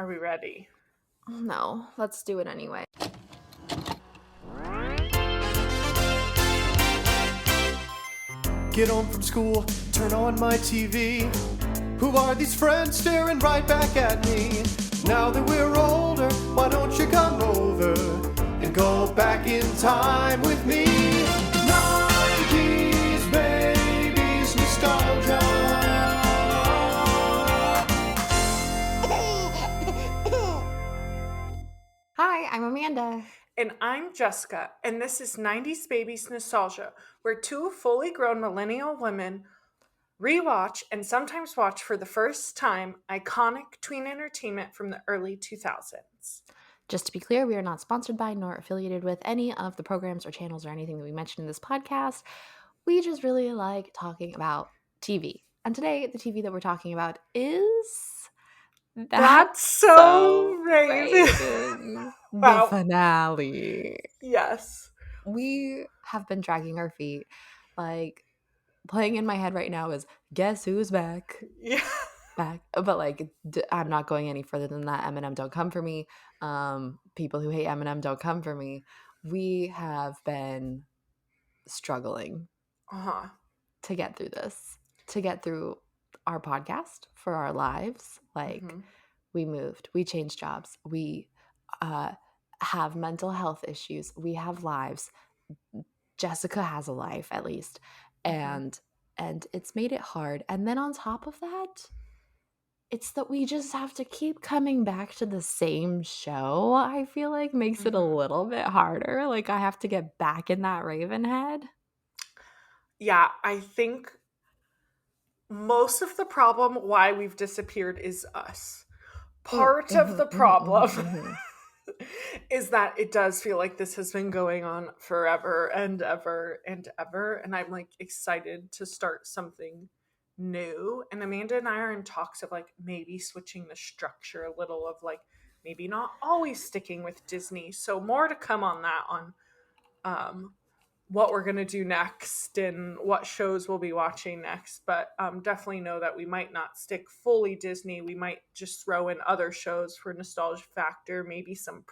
Are we ready? No, let's do it anyway. Get home from school, turn on my TV. Who are these friends staring right back at me? Now that we're older, why don't you come over and go back in time with me? 90s babies nostalgia. Hi, I'm Amanda. And I'm Jessica, and this is 90s Babies Nostalgia, where two fully grown millennial women rewatch and sometimes watch for the first time iconic tween entertainment from the early 2000s. Just to be clear, we are not sponsored by nor affiliated with any of the programs or channels or anything that we mentioned in this podcast. We just really like talking about TV. And today, the TV that we're talking about is That's So Raven. Wow. The finale. Yes. We have been dragging our feet. Like, playing in my head right now is, guess who's back? Yeah. Back. But, like, I'm not going any further than that. Eminem, don't come for me. People who hate Eminem, don't come for me. We have been struggling to get through this, to get through our podcast, for our lives. Like, we moved, we changed jobs, we have mental health issues, we have lives. Jessica has a life, at least, and it's made it hard. And then on top of that, it's that we just have to keep coming back to the same show. I feel like makes it a little bit harder. Like, I have to get back in that Raven head. Yeah, I think most of the problem why we've disappeared is us. Part of the problem is that it does feel like this has been going on forever and ever and ever. And I'm like excited to start something new. And Amanda and I are in talks of like maybe switching the structure a little, of like maybe not always sticking with Disney. So more to come on that, on what we're going to do next and what shows we'll be watching next. But definitely know that we might not stick fully Disney. We might just throw in other shows for nostalgia factor, maybe some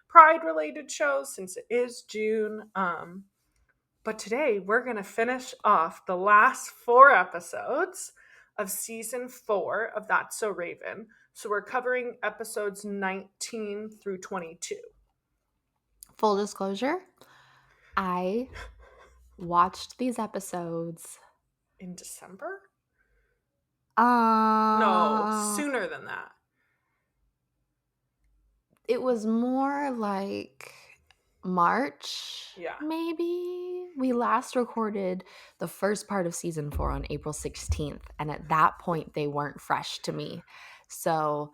Pride related shows since it is June. But today we're going to finish off the last 4 episodes of season 4 of That's So Raven. So we're covering episodes 19 through 22. Full disclosure, I watched these episodes in December? No, sooner than that. It was more like March, maybe. We last recorded the first part of season 4 on April 16th, and at that point they weren't fresh to me. So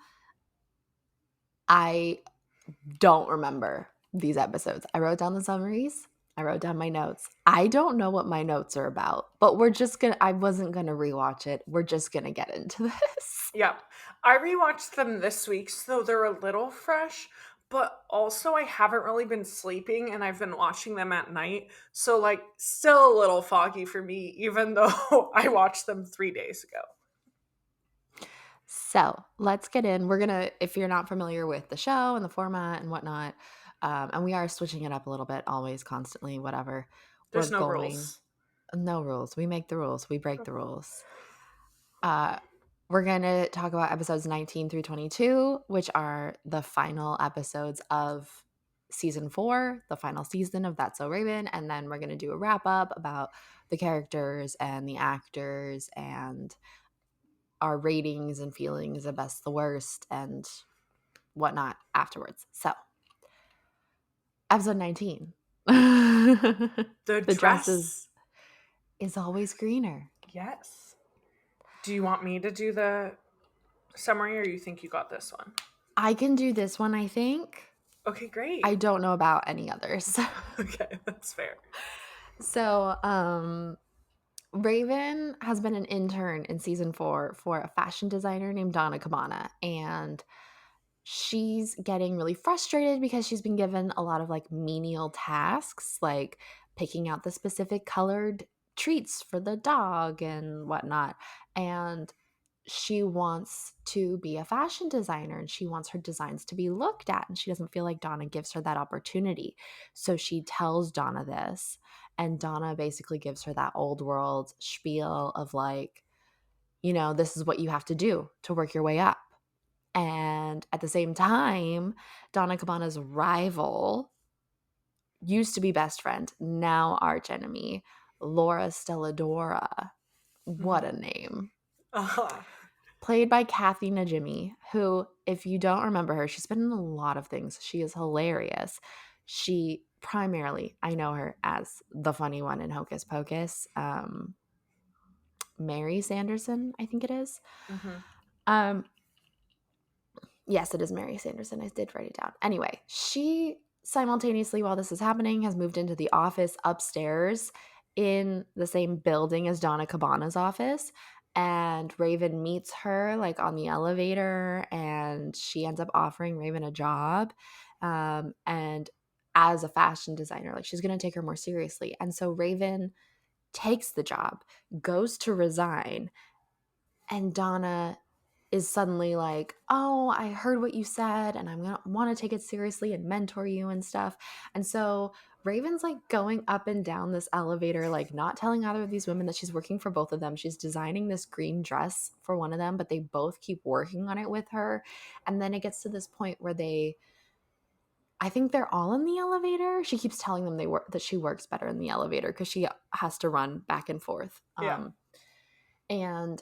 I don't remember these episodes. I wrote down the summaries. I wrote down my notes. I don't know what my notes are about, but I wasn't going to rewatch it. We're just going to get into this. Yeah. I rewatched them this week, so they're a little fresh, but also I haven't really been sleeping and I've been watching them at night. So like still a little foggy for me, even though I watched them 3 days ago. So let's get in. We're going to, if you're not familiar with the show and the format and whatnot, and we are switching it up a little bit, always, constantly, whatever. There's no rules. No rules. We make the rules. We break the rules. We're going to talk about episodes 19 through 22, which are the final episodes of season 4, the final season of That's So Raven. And then we're going to do a wrap up about the characters and the actors and our ratings and feelings, the best, the worst, and whatnot afterwards. So, episode 19. The dress is always greener. Yes. Do you want me to do the summary, or you think you got this one? I can do this one, I think. Okay, great. I don't know about any others. Okay, that's fair. So, Raven has been an intern in season 4 for a fashion designer named Donna Cabana, and she's getting really frustrated because she's been given a lot of like menial tasks, like picking out the specific colored treats for the dog and whatnot. And she wants to be a fashion designer and she wants her designs to be looked at, and she doesn't feel like Donna gives her that opportunity. So she tells Donna this, and Donna basically gives her that old world spiel of like, this is what you have to do to work your way up. And at the same time, Donna Cabana's rival, used to be best friend, now arch enemy, Laura Stelladora. What a name. Uh-huh. Played by Kathy Najimy, who, if you don't remember her, she's been in a lot of things. She is hilarious. She primarily, I know her as the funny one in Hocus Pocus, Mary Sanderson, I think it is. Um, yes, it is Mary Sanderson. I did write it down. Anyway, she simultaneously, while this is happening, has moved into the office upstairs in the same building as Donna Cabana's office. And Raven meets her like on the elevator, and she ends up offering Raven a job. And as a fashion designer, like she's going to take her more seriously. And so Raven takes the job, goes to resign, and Donna is suddenly like, oh, I heard what you said and I'm going to want to take it seriously and mentor you and stuff. And so Raven's like going up and down this elevator, like not telling either of these women that she's working for both of them. She's designing this green dress for one of them, but they both keep working on it with her. And then it gets to this point where I think they're all in the elevator. She keeps telling them that she works better in the elevator because she has to run back and forth. Yeah. And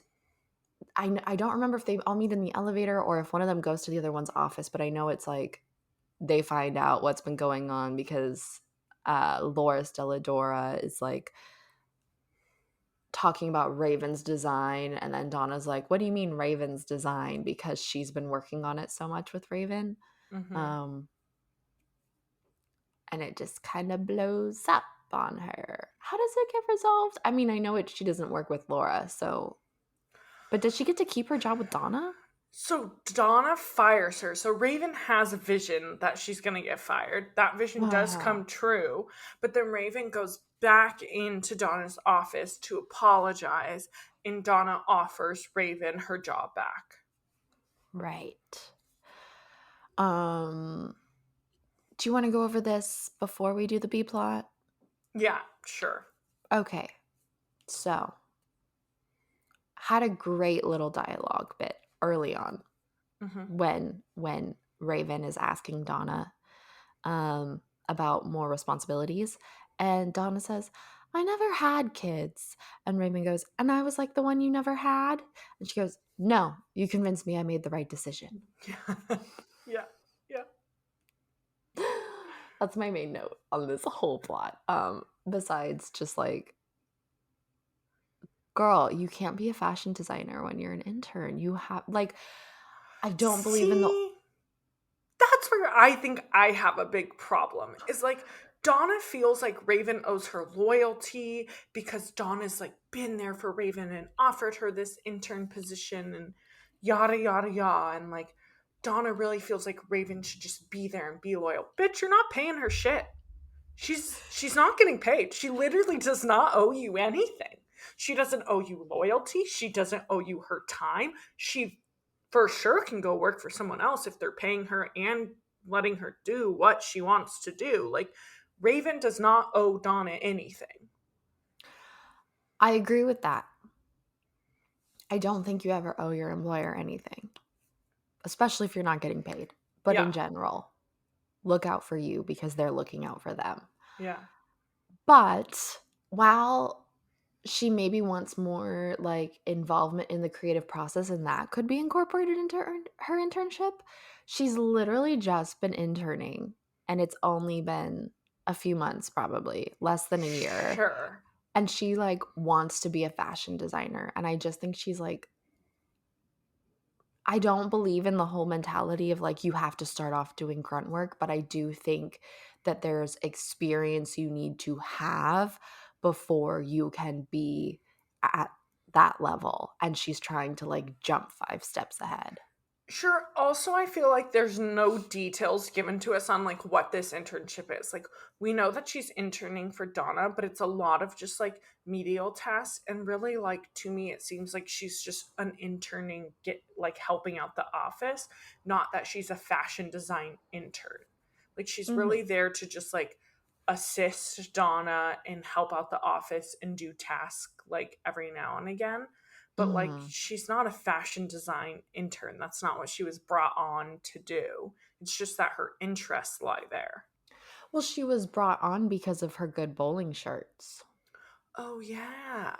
I don't remember if they all meet in the elevator or if one of them goes to the other one's office, but I know it's like they find out what's been going on because Laura Stelladora is like talking about Raven's design, and then Donna's like, what do you mean Raven's design? Because she's been working on it so much with Raven. And it just kind of blows up on her. How does it get resolved? I mean, I know she doesn't work with Laura, so... But does she get to keep her job with Donna? So Donna fires her. So Raven has a vision that she's going to get fired. That vision does come true. But then Raven goes back into Donna's office to apologize, and Donna offers Raven her job back. Right. Do you want to go over this before we do the B plot? Yeah, sure. Okay. So, had a great little dialogue bit early on when Raven is asking Donna about more responsibilities, and Donna says, I never had kids. And Raven goes, and I was like the one you never had? And she goes, no, you convinced me I made the right decision. Yeah. That's my main note on this whole plot. Besides just like, girl, you can't be a fashion designer when you're an intern. You have, like, I don't believe in the... That's where I think I have a big problem. Is like, Donna feels like Raven owes her loyalty because Donna's like been there for Raven and offered her this intern position and yada yada yada, and like Donna really feels like Raven should just be there and be loyal. Bitch, you're not paying her shit. She's not getting paid. She literally does not owe you anything. She doesn't owe you loyalty. She doesn't owe you her time. She for sure can go work for someone else if they're paying her and letting her do what she wants to do. Like, Raven does not owe Donna anything. I agree with that. I don't think you ever owe your employer anything, especially if you're not getting paid. But in general, look out for you because they're looking out for them. Yeah. But while she maybe wants more like involvement in the creative process, and that could be incorporated into her internship, she's literally just been interning, and it's only been a few months, probably less than a year. Sure. And she like wants to be a fashion designer, and I just think she's like, I don't believe in the whole mentality of like you have to start off doing grunt work, but I do think that there's experience you need to have before you can be at that level. And she's trying to like jump 5 steps ahead. Sure. Also, I feel like there's no details given to us on like what this internship is. Like, we know that she's interning for Donna, but it's a lot of just like medial tasks, and really, like, to me, it seems like she's just an interning, get like helping out the office, not that she's a fashion design intern. Like, she's Mm-hmm. really there to just like assist Donna and help out the office and do tasks like every now and again, but like Mm-hmm. she's not a fashion design intern. That's not what she was brought on to do. It's just that her interests lie there. Well, she was brought on because of her good bowling shirts. Oh yeah,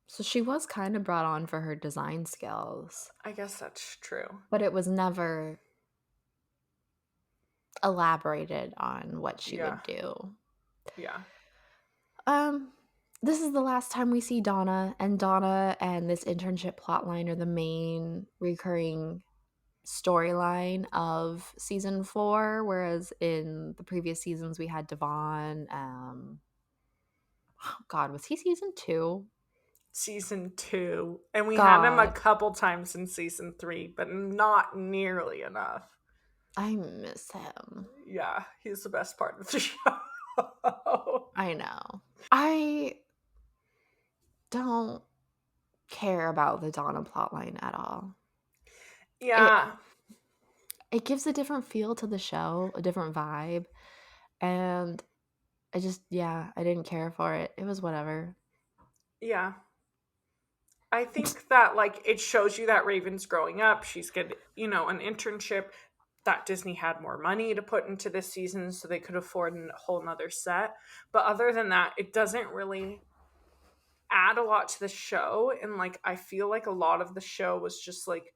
So she was kind of brought on for her design skills, I guess that's true. but it was never elaborated on what she Yeah, would do. yeah. Um, this is the last time we see Donna, and Donna and this internship plotline are the main recurring storyline of season 4, whereas in the previous seasons we had Devon. Oh God, was he season 2? Season 2, and we had him a God, couple times in season 3, but not nearly enough. I miss him. Yeah, he's the best part of the show. I know. I don't care about the Donna plotline at all. It Yeah, it gives a different feel to the show, a different vibe, and I didn't care for it. It was whatever. yeah. I think that like it shows you that Raven's growing up. She's getting, an internship, that Disney had more money to put into this season, so they could afford a whole nother set. But other than that, it doesn't really add a lot to the show. And like I feel like a lot of the show was just like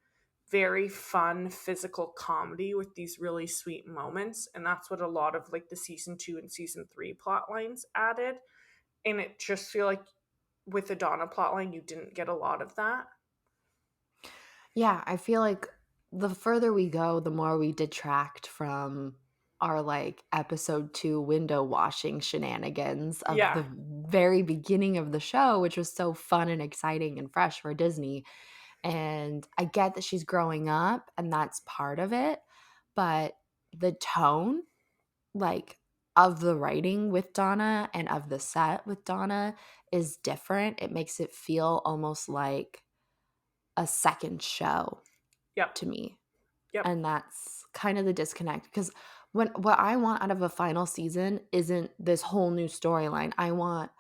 very fun physical comedy with these really sweet moments. And that's what a lot of like the season 2 and season 3 plot lines added. And it just feel like with the Donna plotline, you didn't get a lot of that. Yeah, I feel like the further we go, the more we detract from our like episode 2 window washing shenanigans of Yeah. the very beginning of the show, which was so fun and exciting and fresh for Disney. And I get that she's growing up and that's part of it, but the tone, like, of the writing with Donna and of the set with Donna is different. It makes it feel almost like a second show Yep. to me. Yep. And that's kind of the disconnect, because what I want out of a final season isn't this whole new storyline. I want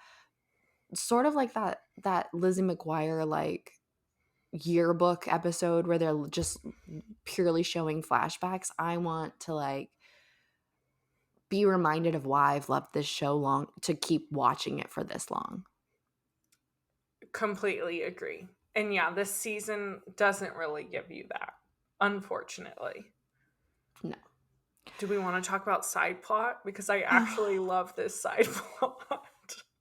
sort of like that Lizzie McGuire like yearbook episode where they're just purely showing flashbacks. I want to like be reminded of why I've loved this show long to keep watching it for this long. Completely agree. And yeah, this season doesn't really give you that, unfortunately. No. Do we want to talk about side plot? Because I actually love this side plot.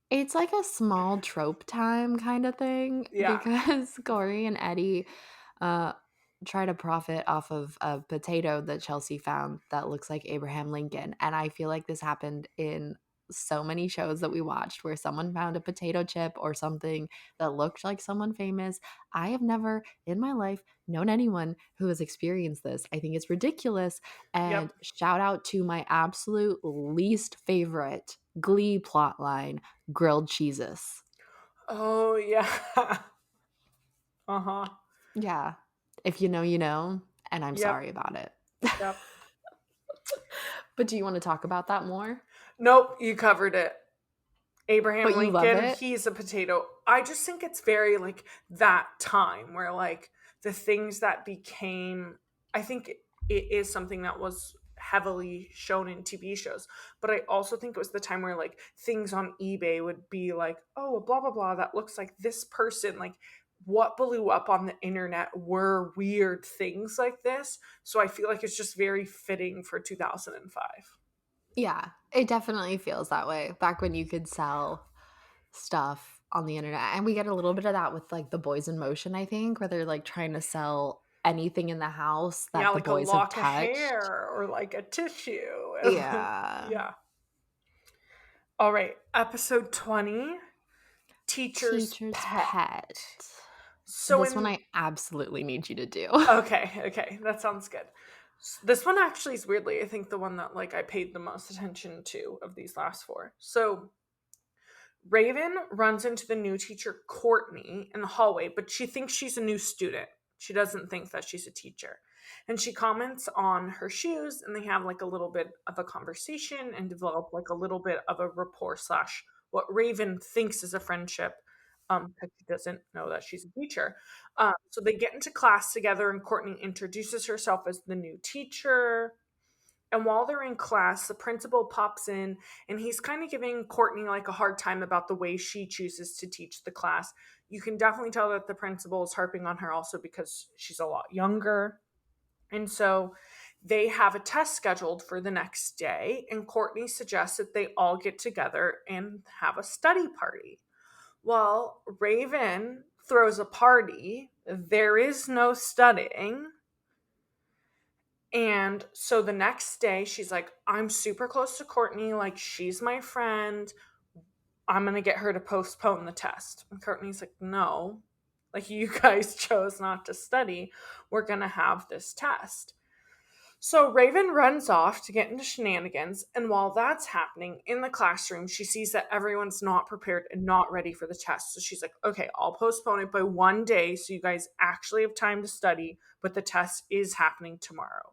It's like a small trope time kind of thing Yeah. because Corey and Eddie uh, try to profit off of a potato that Chelsea found that looks like Abraham Lincoln. And I feel like this happened in so many shows that we watched where someone found a potato chip or something that looked like someone famous. I have never in my life known anyone who has experienced this. I think it's ridiculous. And Yep. shout out to my absolute least favorite Glee plotline, grilled cheeses. Oh, yeah. Uh-huh. Yeah. If you know, you know. And I'm Yep. sorry about it. Yep. But do you want to talk about that more? Nope, you covered it. Abraham But you love Lincoln, it? he's a potato. I just think it's very like that time where like the things that became, I think it is something that was heavily shown in TV shows, but I also think it was the time where like things on eBay would be like, oh, blah blah blah, that looks like this person. Like what blew up on the internet were weird things like this. So I feel like it's just very fitting for 2005. Yeah, it definitely feels that way. Back when you could sell stuff on the internet. And we get a little bit of that with like the Boys in Motion, I think, where they're like trying to sell anything in the house Yeah, that the like a boys have lock of touched. hair or like a tissue. Yeah. Yeah. All right. Episode 20, Teacher's Teacher's Pet. pet. So This one I absolutely need you to do. okay, that sounds good. This one actually is weirdly, I think, the one that like I paid the most attention to of these last four. So Raven runs into the new teacher, Courtney, in the hallway, but she thinks she's a new student. She doesn't think that she's a teacher. And she comments on her shoes, and they have like a little bit of a conversation and develop like a little bit of a rapport slash what Raven thinks is a friendship, because she doesn't know that she's a teacher. So they get into class together, and Courtney introduces herself as the new teacher. And while they're in class, the principal pops in and he's kind of giving Courtney like a hard time about the way she chooses to teach the class. You can definitely tell that the principal is harping on her also because she's a lot younger. And so they have a test scheduled for the next day, and Courtney suggests that they all get together and have a study party. Well, Raven throws a party. There is no studying. And so the next day, she's like, I'm super close to Courtney. Like, she's my friend. I'm going to get her to postpone the test. And Courtney's like, no, like, you guys chose not to study. We're going to have this test. So Raven runs off to get into shenanigans. And while that's happening in the classroom, she sees that everyone's not prepared and not ready for the test. So she's like, okay, I'll postpone it by one day so you guys actually have time to study, but the test is happening tomorrow.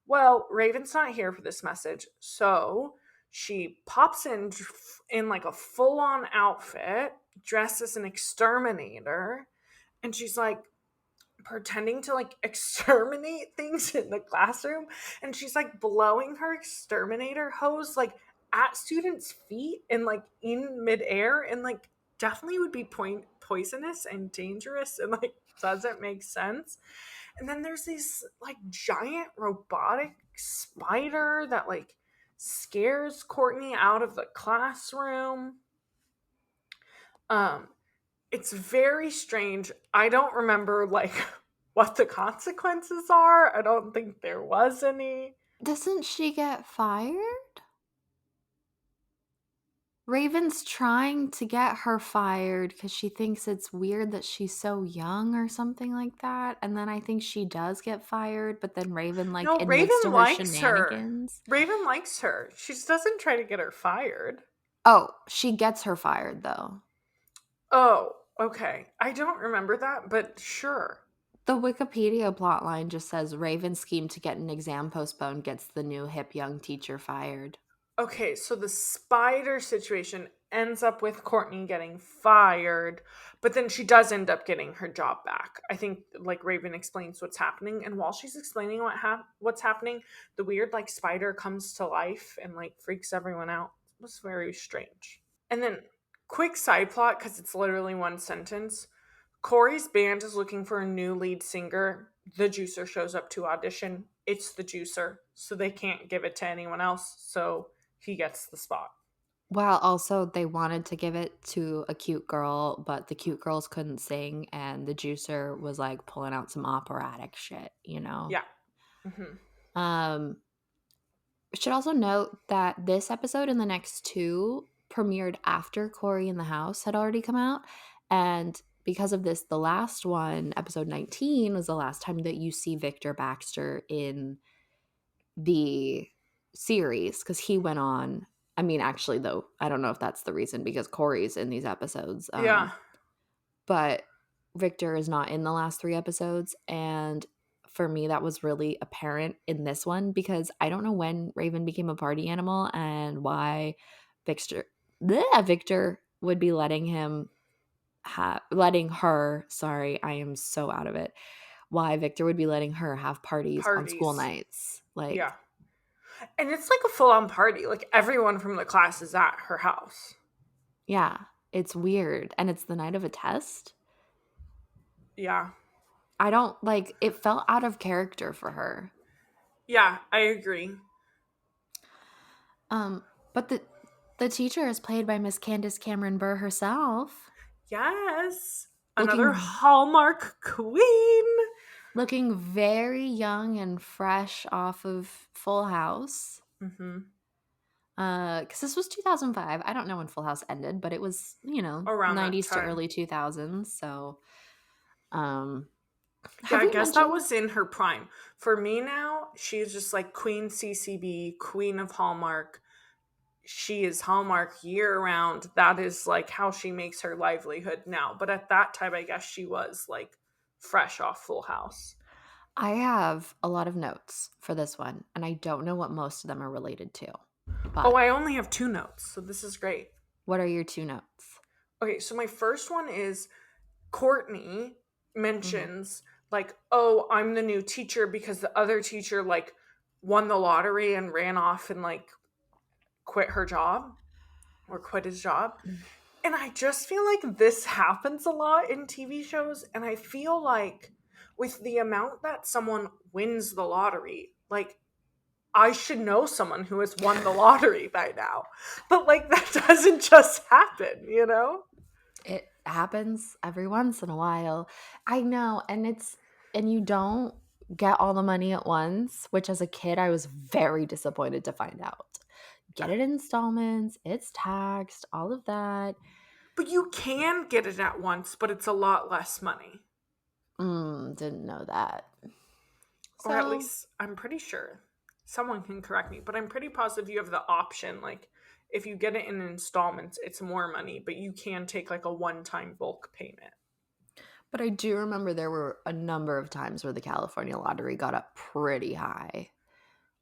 Well, Raven's not here for this message, so she pops in like a full-on outfit, dressed as an exterminator, and she's like pretending to like exterminate things in the classroom, and she's like blowing her exterminator hose like at students' feet and like in midair, and like definitely would be poisonous and dangerous and like doesn't make sense. And then there's this like giant robotic spider that like scares Courtney out of the classroom. Um it's very strange. I don't remember like what the consequences are. I don't think there was any. Doesn't she get fired? Raven's trying to get her fired because she thinks it's weird that she's so young or something like that. And then I think she does get fired, but then Raven like No, admits to Raven her likes her. shenanigans. Raven likes her. She just doesn't try to get her fired. Oh, she gets her fired though. Oh, okay. I don't remember that, but sure. The Wikipedia plotline just says Raven's scheme to get an exam postponed gets the new hip young teacher fired. Okay, so the spider situation ends up with Courtney getting fired, but then she does end up getting her job back. I think like Raven explains what's happening, and while she's explaining what's happening, the weird like spider comes to life and like freaks everyone out. It was very strange. And then quick side plot because it's literally one sentence. Corey's band is looking for a new lead singer. The juicer shows up to audition. It's the juicer, so they can't give it to anyone else. So he gets the spot. Well, also they wanted to give it to a cute girl, but the cute girls couldn't sing, and the juicer was like pulling out some operatic shit, you know? Yeah. Mm-hmm. Should also note that this episode and the next two premiered after Corey in the House had already come out, and because of this, the last one, episode 19, was the last time that you see Victor Baxter in the series because he went on. I mean, actually, though, I don't know if that's the reason because Corey's in these episodes. Yeah. But Victor is not in the last 3 episodes. And for me, that was really apparent in this one because I don't know when Raven became a party animal and why Victor would be letting her, sorry, I am so out of it, why Victor would be letting her have parties. On school nights. Like, yeah. And it's like a full-on party. Like everyone from the class is at her house. Yeah, it's weird. And it's the night of a test. Yeah. I don't like it felt out of character for her. Yeah, I agree. But the teacher is played by Miss Candace Cameron Bure herself. Yes. Another Hallmark queen. Looking very young and fresh off of Full House. Mm-hmm. Because this was 2005. I don't know when Full House ended, but it was, around 90s to early 2000s. So, Yeah, Have I we guess that mentioned? was in her prime. For me now, she's just like Queen CCB, Queen of Hallmark. She is Hallmark year round. That is like how she makes her livelihood now. But at that time, I guess she was like fresh off Full House. I have a lot of notes for this one, and I don't know what most of them are related to. Oh, But I only have 2 notes, so this is great. what are your 2 notes? Okay, so my first one is Courtney Mhm. mentions like, "Oh, I'm the new teacher because the other teacher like won the lottery and ran off and like quit her job or quit his job." And I just feel like this happens a lot in TV shows and I feel like with the amount that someone wins the lottery, like I should know someone who has won the lottery by now. But like that doesn't just happen, you know? It happens every once in a while. I know, and you don't get all the money at once, which as a kid I was very disappointed to find out. Get it in installments, it's taxed, all of that. But you can get it at once, but it's a lot less money. Didn't know that. Or at So, least I'm pretty sure. Someone can correct me, but I'm pretty positive you have the option. Like, if you get it in installments, it's more money, but you can take like a one time bulk payment. but I do remember there were a number of times where the California lottery got up pretty high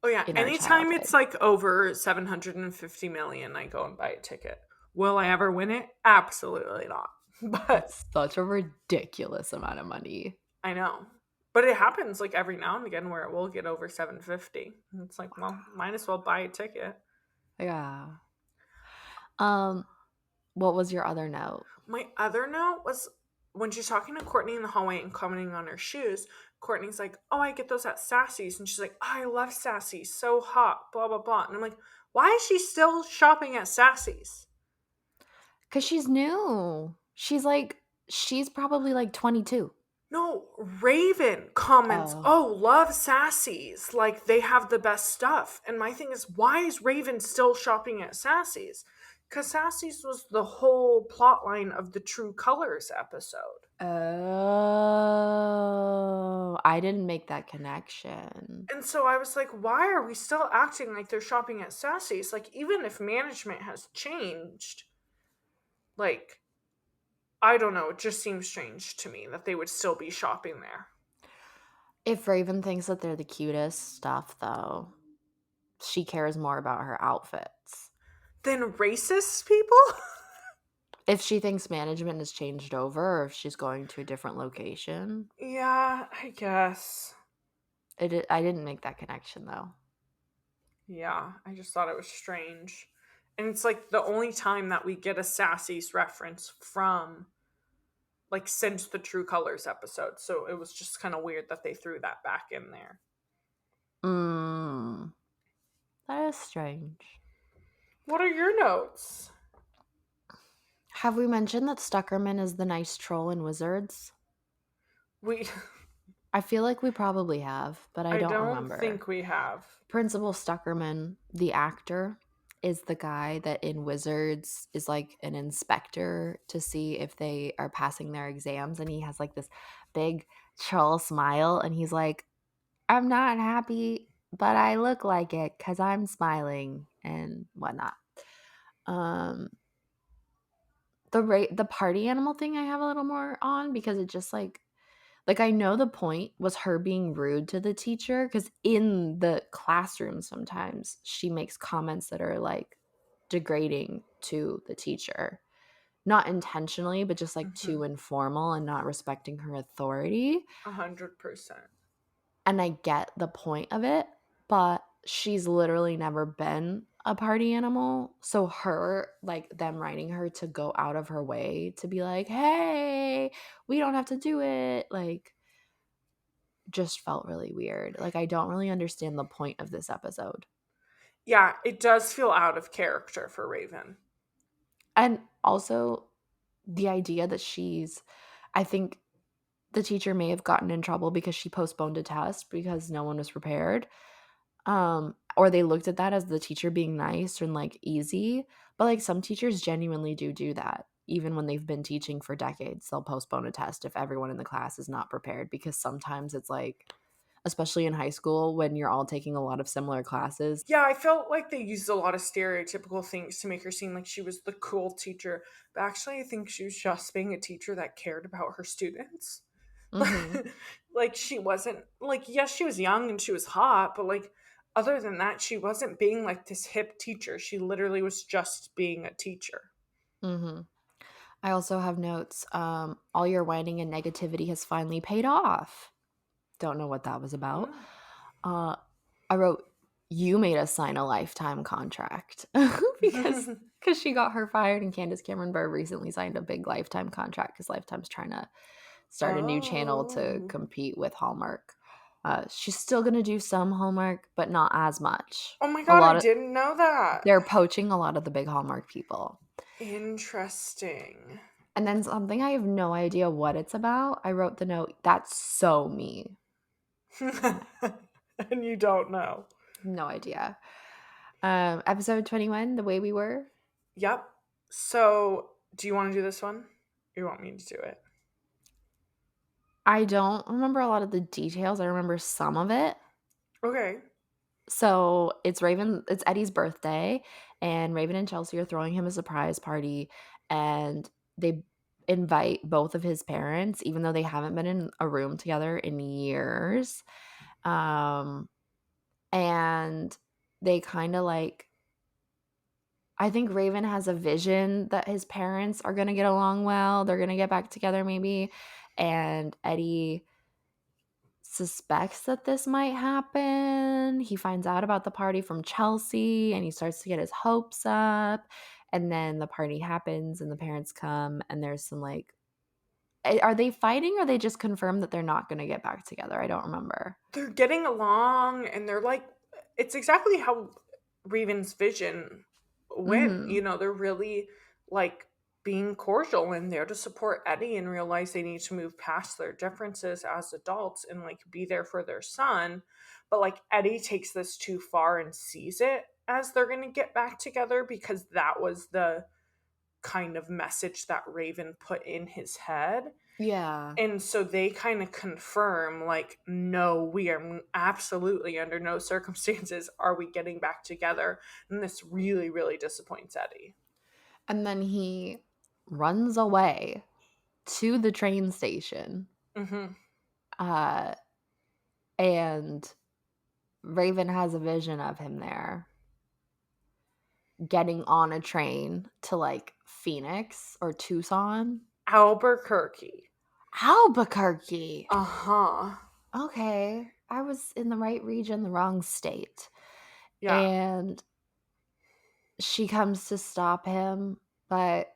Oh, yeah. in our Anytime it's childhood. like over 750 million, I go and buy a ticket. Will I ever win it? Absolutely not. But That's such a ridiculous amount of money. I know. But it happens like every now and again where it will get over 750. And it's like, well, might as well buy a ticket. Yeah. Um, what was your other note? My other note was when she's talking to Courtney in the hallway and commenting on her shoes, Courtney's like, "Oh, I get those at Sassy's." And she's like, "Oh, I love Sassy's. So hot, blah, blah, blah." And I'm like, why is she still shopping at Sassy's? Because she's new. She's probably like 22. No, Raven comments, Oh. "Oh, love Sassy's. Like, they have the best stuff." And my thing is, why is Raven still shopping at Sassy's? Because Sassy's was the whole plot line of the True Colors episode. Oh. I didn't make that connection. And so I was like, why are we still acting like they're shopping at Sassy's? Like, even if management has changed, like, I don't know, it just seems strange to me that they would still be shopping there. If Raven thinks that they're the cutest stuff, though, she cares more about her outfits. Then racist people? If she thinks management has changed over or if she's going to a different location, Yeah, I guess. I didn't make that connection, though. Yeah, I just thought it was strange. And it's like the only time that we get a Sassy's reference from, like, since the True Colors episode. So it was just kind of weird that they threw that back in there. That is strange. What are your notes? Have we mentioned that Stuckerman is the nice troll in Wizards? We I feel like we probably have, but I I don't don't remember. think we have. Principal Stuckerman, the actor, is the guy that in Wizards is like an inspector to see if they are passing their exams. And he has like this big troll smile. And he's like, I'm not happy, but I look like it because I'm smiling and whatnot. The party animal thing I have a little more on because it just like I know the point was her being rude to the teacher because in the classroom sometimes she makes comments that are like degrading to the teacher. Not intentionally, but just like too informal and not respecting her authority. 100%. And I get the point of it, but she's literally never been a party animal. So her, like them writing her to go out of her way to be like, hey, we don't have to do it. Like, just felt really weird. Like, I don't really understand the point of this episode. Yeah, it does feel out of character for Raven. And also the idea that I think the teacher may have gotten in trouble because she postponed a test because no one was prepared. Or they looked at that as the teacher being nice and like easy. But like some teachers genuinely do that. even when they've been teaching for decades, they'll postpone a test if everyone in the class is not prepared, because sometimes it's like, especially in high school when you're all taking a lot of similar classes. Yeah, I felt like they used a lot of stereotypical things to make her seem like she was the cool teacher. But actually, I think she was just being a teacher that cared about her students. Mm-hmm. Like, she wasn't, like, yes, she was young and she was hot, but, like, other than that, she wasn't being, like, this hip teacher. She literally was just being a teacher. Mm-hmm. I also have notes. All your whining and negativity has finally paid off. Don't know what that was about. Mm. I wrote, you made us sign a lifetime contract because she got her fired, and Candace Cameron Bure recently signed a big lifetime contract because Lifetime's trying to start a new channel to Oh. compete with Hallmark. She's still going to do some Hallmark, but not as much. Oh my A god, lot I of didn't know that. They're poaching a lot of the big Hallmark people. Interesting. And then something I have no idea what it's about. I wrote the note, that's so me. And you don't know. No idea. Episode 21, The Way We Were. Yep. So, do you want to do this one? Or you want me to do it? I don't remember a lot of the details. I remember some of it. Okay. So it's Eddie's birthday, and Raven and Chelsea are throwing him a surprise party, and they invite both of his parents, even though they haven't been in a room together in years. And they kind of like, I think Raven has a vision that his parents are going to get along well. They're going to get back together maybe. And Eddie suspects that this might happen. He finds out about the party from Chelsea and he starts to get his hopes up. And then the party happens and the parents come, and there's some like, are they fighting, or they just confirm that they're not going to get back together? I don't remember. They're getting along and they're like, it's exactly how Raven's vision went. Mm-hmm. You know, they're really like being cordial and there to support Eddie and realize they need to move past their differences as adults and like be there for their son. But like Eddie takes this too far and sees it as they're going to get back together, because that was the kind of message that Raven put in his head. Yeah. And so they kind of confirm, like, no, we are absolutely under no circumstances are we getting back together. And this really, really disappoints Eddie. And then he runs away to the train station. Mm-hmm. And Raven has a vision of him there getting on a train to like Phoenix or Tucson. Albuquerque. Albuquerque. Uh-huh. Okay. I was in the right region, the wrong state. Yeah. And she comes to stop him, but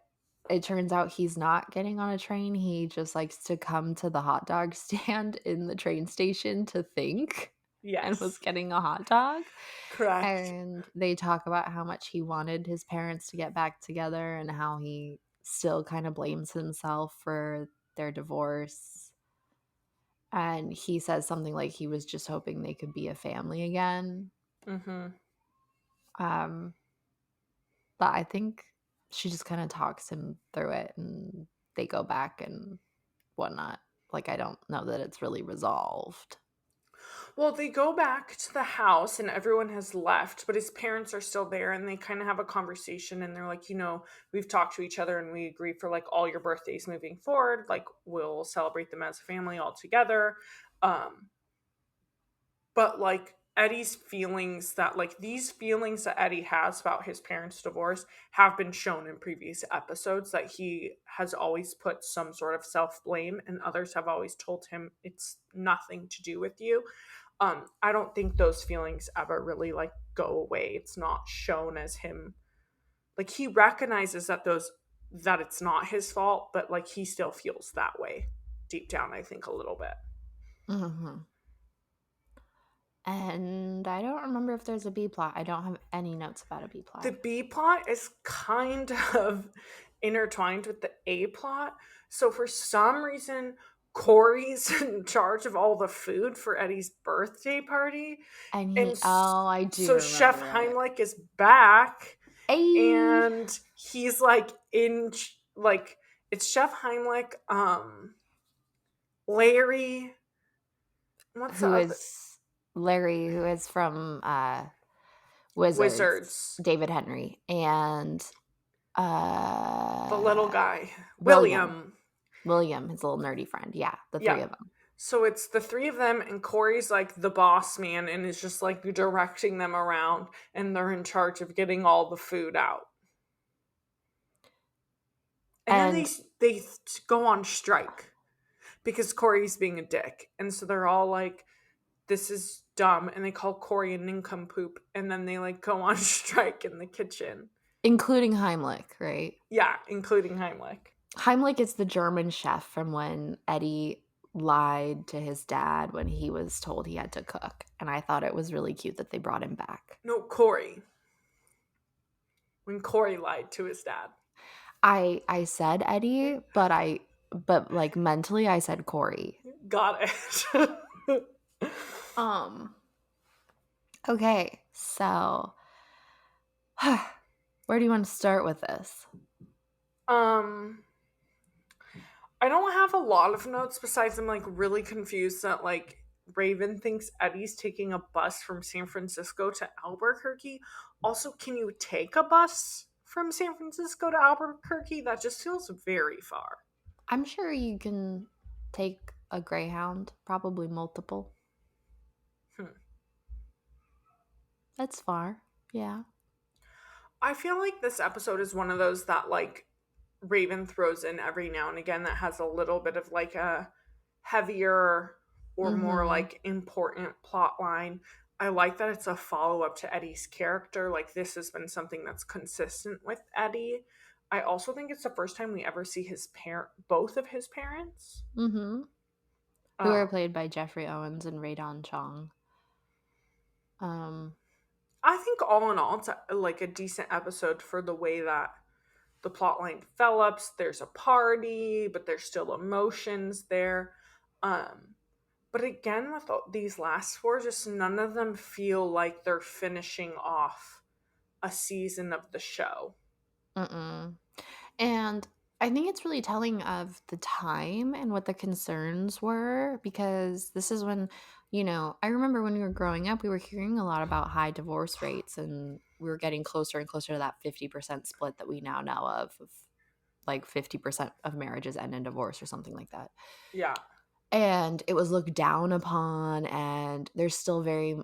it turns out he's not getting on a train. He just likes to come to the hot dog stand in the train station to think. Yes. And was getting a hot dog. Correct. And they talk about how much he wanted his parents to get back together and how he still kind of blames himself for their divorce. And he says something like he was just hoping they could be a family again. Mm-hmm. But I think she just kind of talks him through it and they go back and whatnot. Like, I don't know that it's really resolved. Well, they go back to the house and everyone has left, but his parents are still there and they kind of have a conversation and they're like, you know, we've talked to each other and we agree for like all your birthdays moving forward, like we'll celebrate them as a family all together. But like Eddie's feelings that like these feelings that Eddie has about his parents' divorce have been shown in previous episodes, that he has always put some sort of self-blame and others have always told him it's nothing to do with you. I don't think those feelings ever really like go away. It's not shown as him, like he recognizes that it's not his fault, but like he still feels that way deep down, I think, a little bit. Mm-hmm. And I don't remember if there's a B plot. I don't have any notes about a B plot. The B plot is kind of intertwined with the A plot. So for some reason, Corey's in charge of all the food for Eddie's birthday party. And I do. So Chef Heimlich is back, Ay. and he's like in like it's Jeff Heimlich, Larry. What's the Who other? is Larry, who is from Wizards, Wizards. David Henry, and The little guy, William. William. William, his little nerdy friend. Yeah, the Yeah. three of them. So it's the three of them, and Corey's like the boss man and is just like directing them around, and they're in charge of getting all the food out. And then And they go on strike because Corey's being a dick. And so they're all like, this is dumb. And they call Corey a nincompoop. And then they like go on strike in the kitchen. including Heimlich, right? Yeah, including Heimlich. Heimlich is the German chef from when Eddie lied to his dad when he was told he had to cook. And I thought it was really cute that they brought him back. No, Corey. When Corey lied to his dad. I said Eddie, but like mentally I said Corey. Got it. Okay, so where do you want to start with this? I don't have a lot of notes besides I'm like really confused that like Raven thinks Eddie's taking a bus from San Francisco to Albuquerque. Also, can you take a bus from San Francisco to Albuquerque? That just feels very far. I'm sure you can take a Greyhound, probably multiple. That's far, yeah. I feel like this episode is one of those that like Raven throws in every now and again that has a little bit of like a heavier or more like important plot line. I like that it's a follow-up to Eddie's character. Like this has been something that's consistent with Eddie. I also think it's the first time we ever see both of his parents. Who are played by Jeffrey Owens and Raydon Chong. I think all in all, it's like a decent episode for the way that the plot line develops. There's a party, but there's still emotions there. But again, with these last four, just none of them feel like they're finishing off a season of the show. And I think it's really telling of the time and what the concerns were, because this is when, I remember when we were growing up, we were hearing a lot about high divorce rates, and we were getting closer and closer to that 50% split that we now know of like 50% of marriages end in divorce or something like that. Yeah. And it was looked down upon, and there's still very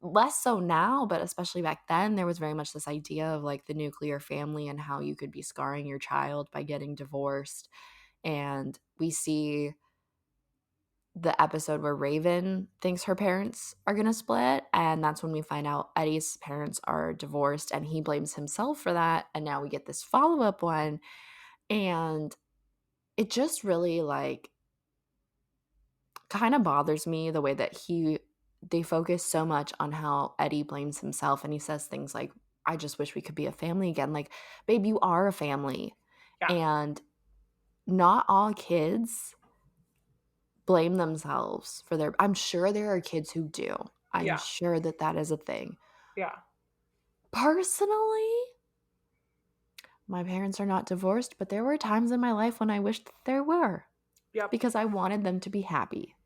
less so now, but especially back then, there was very much this idea of like the nuclear family and how you could be scarring your child by getting divorced. And we see the episode where Raven thinks her parents are going to split, and that's when we find out Eddie's parents are divorced and he blames himself for that. And now we get this follow-up one, and it just really like kind of bothers me the way that they focus so much on how Eddie blames himself, and he says things like, I just wish we could be a family again. Like, babe, you are a family. Yeah. And not all kids blame themselves for I'm sure there are kids who do. I'm sure that is a thing. Yeah. Personally, my parents are not divorced, but there were times in my life when I wished there were. Yep. Because I wanted them to be happy.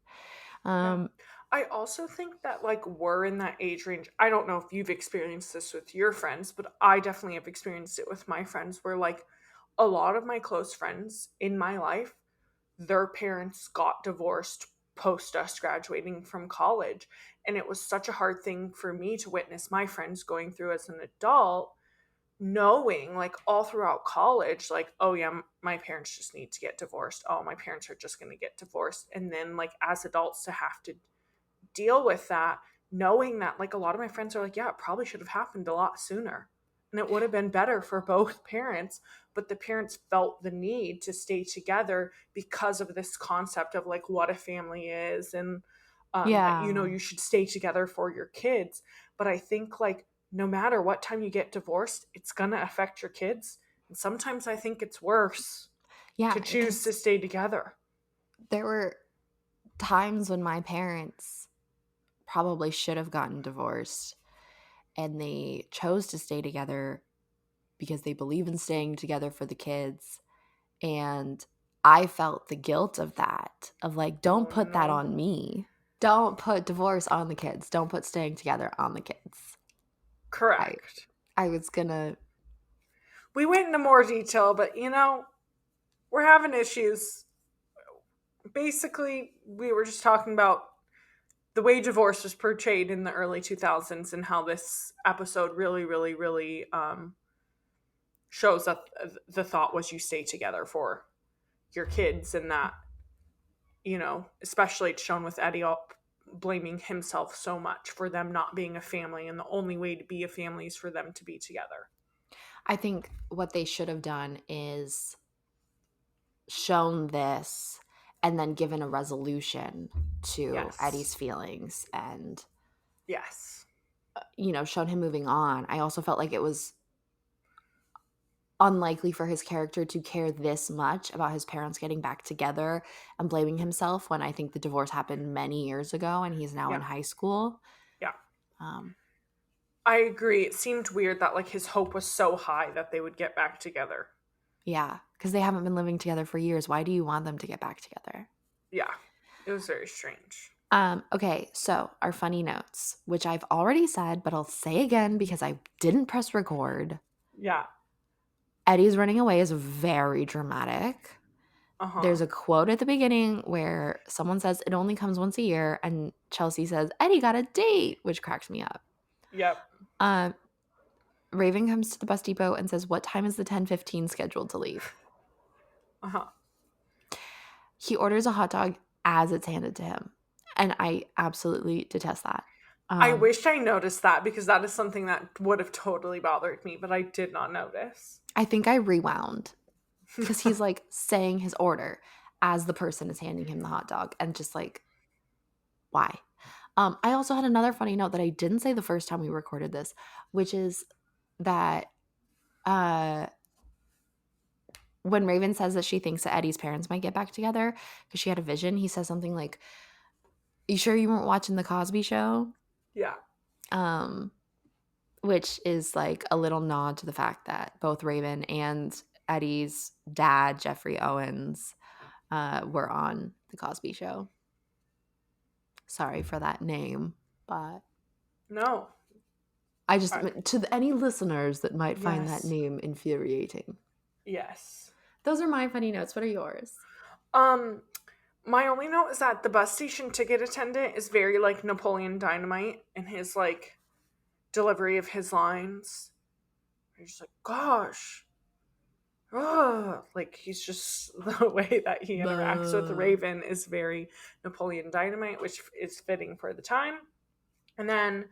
I also think that like we're in that age range. I don't know if you've experienced this with your friends, but I definitely have experienced it with my friends, where like a lot of my close friends in my life, their parents got divorced post us graduating from college. And it was such a hard thing for me to witness my friends going through as an adult, knowing like all throughout college, like, oh yeah, my parents just need to get divorced. Oh, my parents are just going to get divorced. And then like as adults to have to deal with that, knowing that like a lot of my friends are like, yeah, it probably should have happened a lot sooner and it would have been better for both parents, but the parents felt the need to stay together because of this concept of like what a family is, and that, you should stay together for your kids. But I think like no matter what time you get divorced, it's gonna affect your kids, and sometimes I think it's worse to choose to stay together. There were times when my parents probably should have gotten divorced, and they chose to stay together because they believe in staying together for the kids. And I felt the guilt of that, of like, don't put that on me. Don't put divorce on the kids. Don't put staying together on the kids. Correct. I was gonna. We went into more detail, but we're having issues. Basically, we were just talking about the way divorce was portrayed in the early 2000s and how this episode really, really, really shows that the thought was you stay together for your kids, and that, especially it's shown with Eddie blaming himself so much for them not being a family, and the only way to be a family is for them to be together. I think what they should have done is shown this and then given a resolution to Eddie's feelings and shown him moving on. I also felt like it was unlikely for his character to care this much about his parents getting back together and blaming himself when I think the divorce happened many years ago and he's now in high school. Yeah. I agree. It seemed weird that like his hope was so high that they would get back together. Yeah, because they haven't been living together for years. Why do you want them to get back together? Yeah, it was very strange. Okay, so our funny notes, which I've already said, but I'll say again because I didn't press record. Yeah. Eddie's running away is very dramatic. There's a quote at the beginning where someone says it only comes once a year, and Chelsea says, Eddie got a date, which cracks me up. Yep. Raven comes to the bus depot and says, what time is the 10:15 scheduled to leave? He orders a hot dog as it's handed to him. And I absolutely detest that. I wish I noticed that because that is something that would have totally bothered me, but I did not notice. I think I rewound because he's like saying his order as the person is handing him the hot dog and just like, why? I also had another funny note that I didn't say the first time we recorded this, which is that when Raven says that she thinks that Eddie's parents might get back together because she had a vision, he says something like, you sure you weren't watching the Cosby Show? Yeah. Which is like a little nod to the fact that both Raven and Eddie's dad, Jeffrey Owens, were on the Cosby Show. Sorry for that name, but no. I just to any listeners that might find that name infuriating. Yes. Those are my funny notes. What are yours? My only note is that the bus station ticket attendant is very like Napoleon Dynamite in his like delivery of his lines. You're just like, gosh. Like he's just the way that he interacts with Raven is very Napoleon Dynamite, which is fitting for the time. And then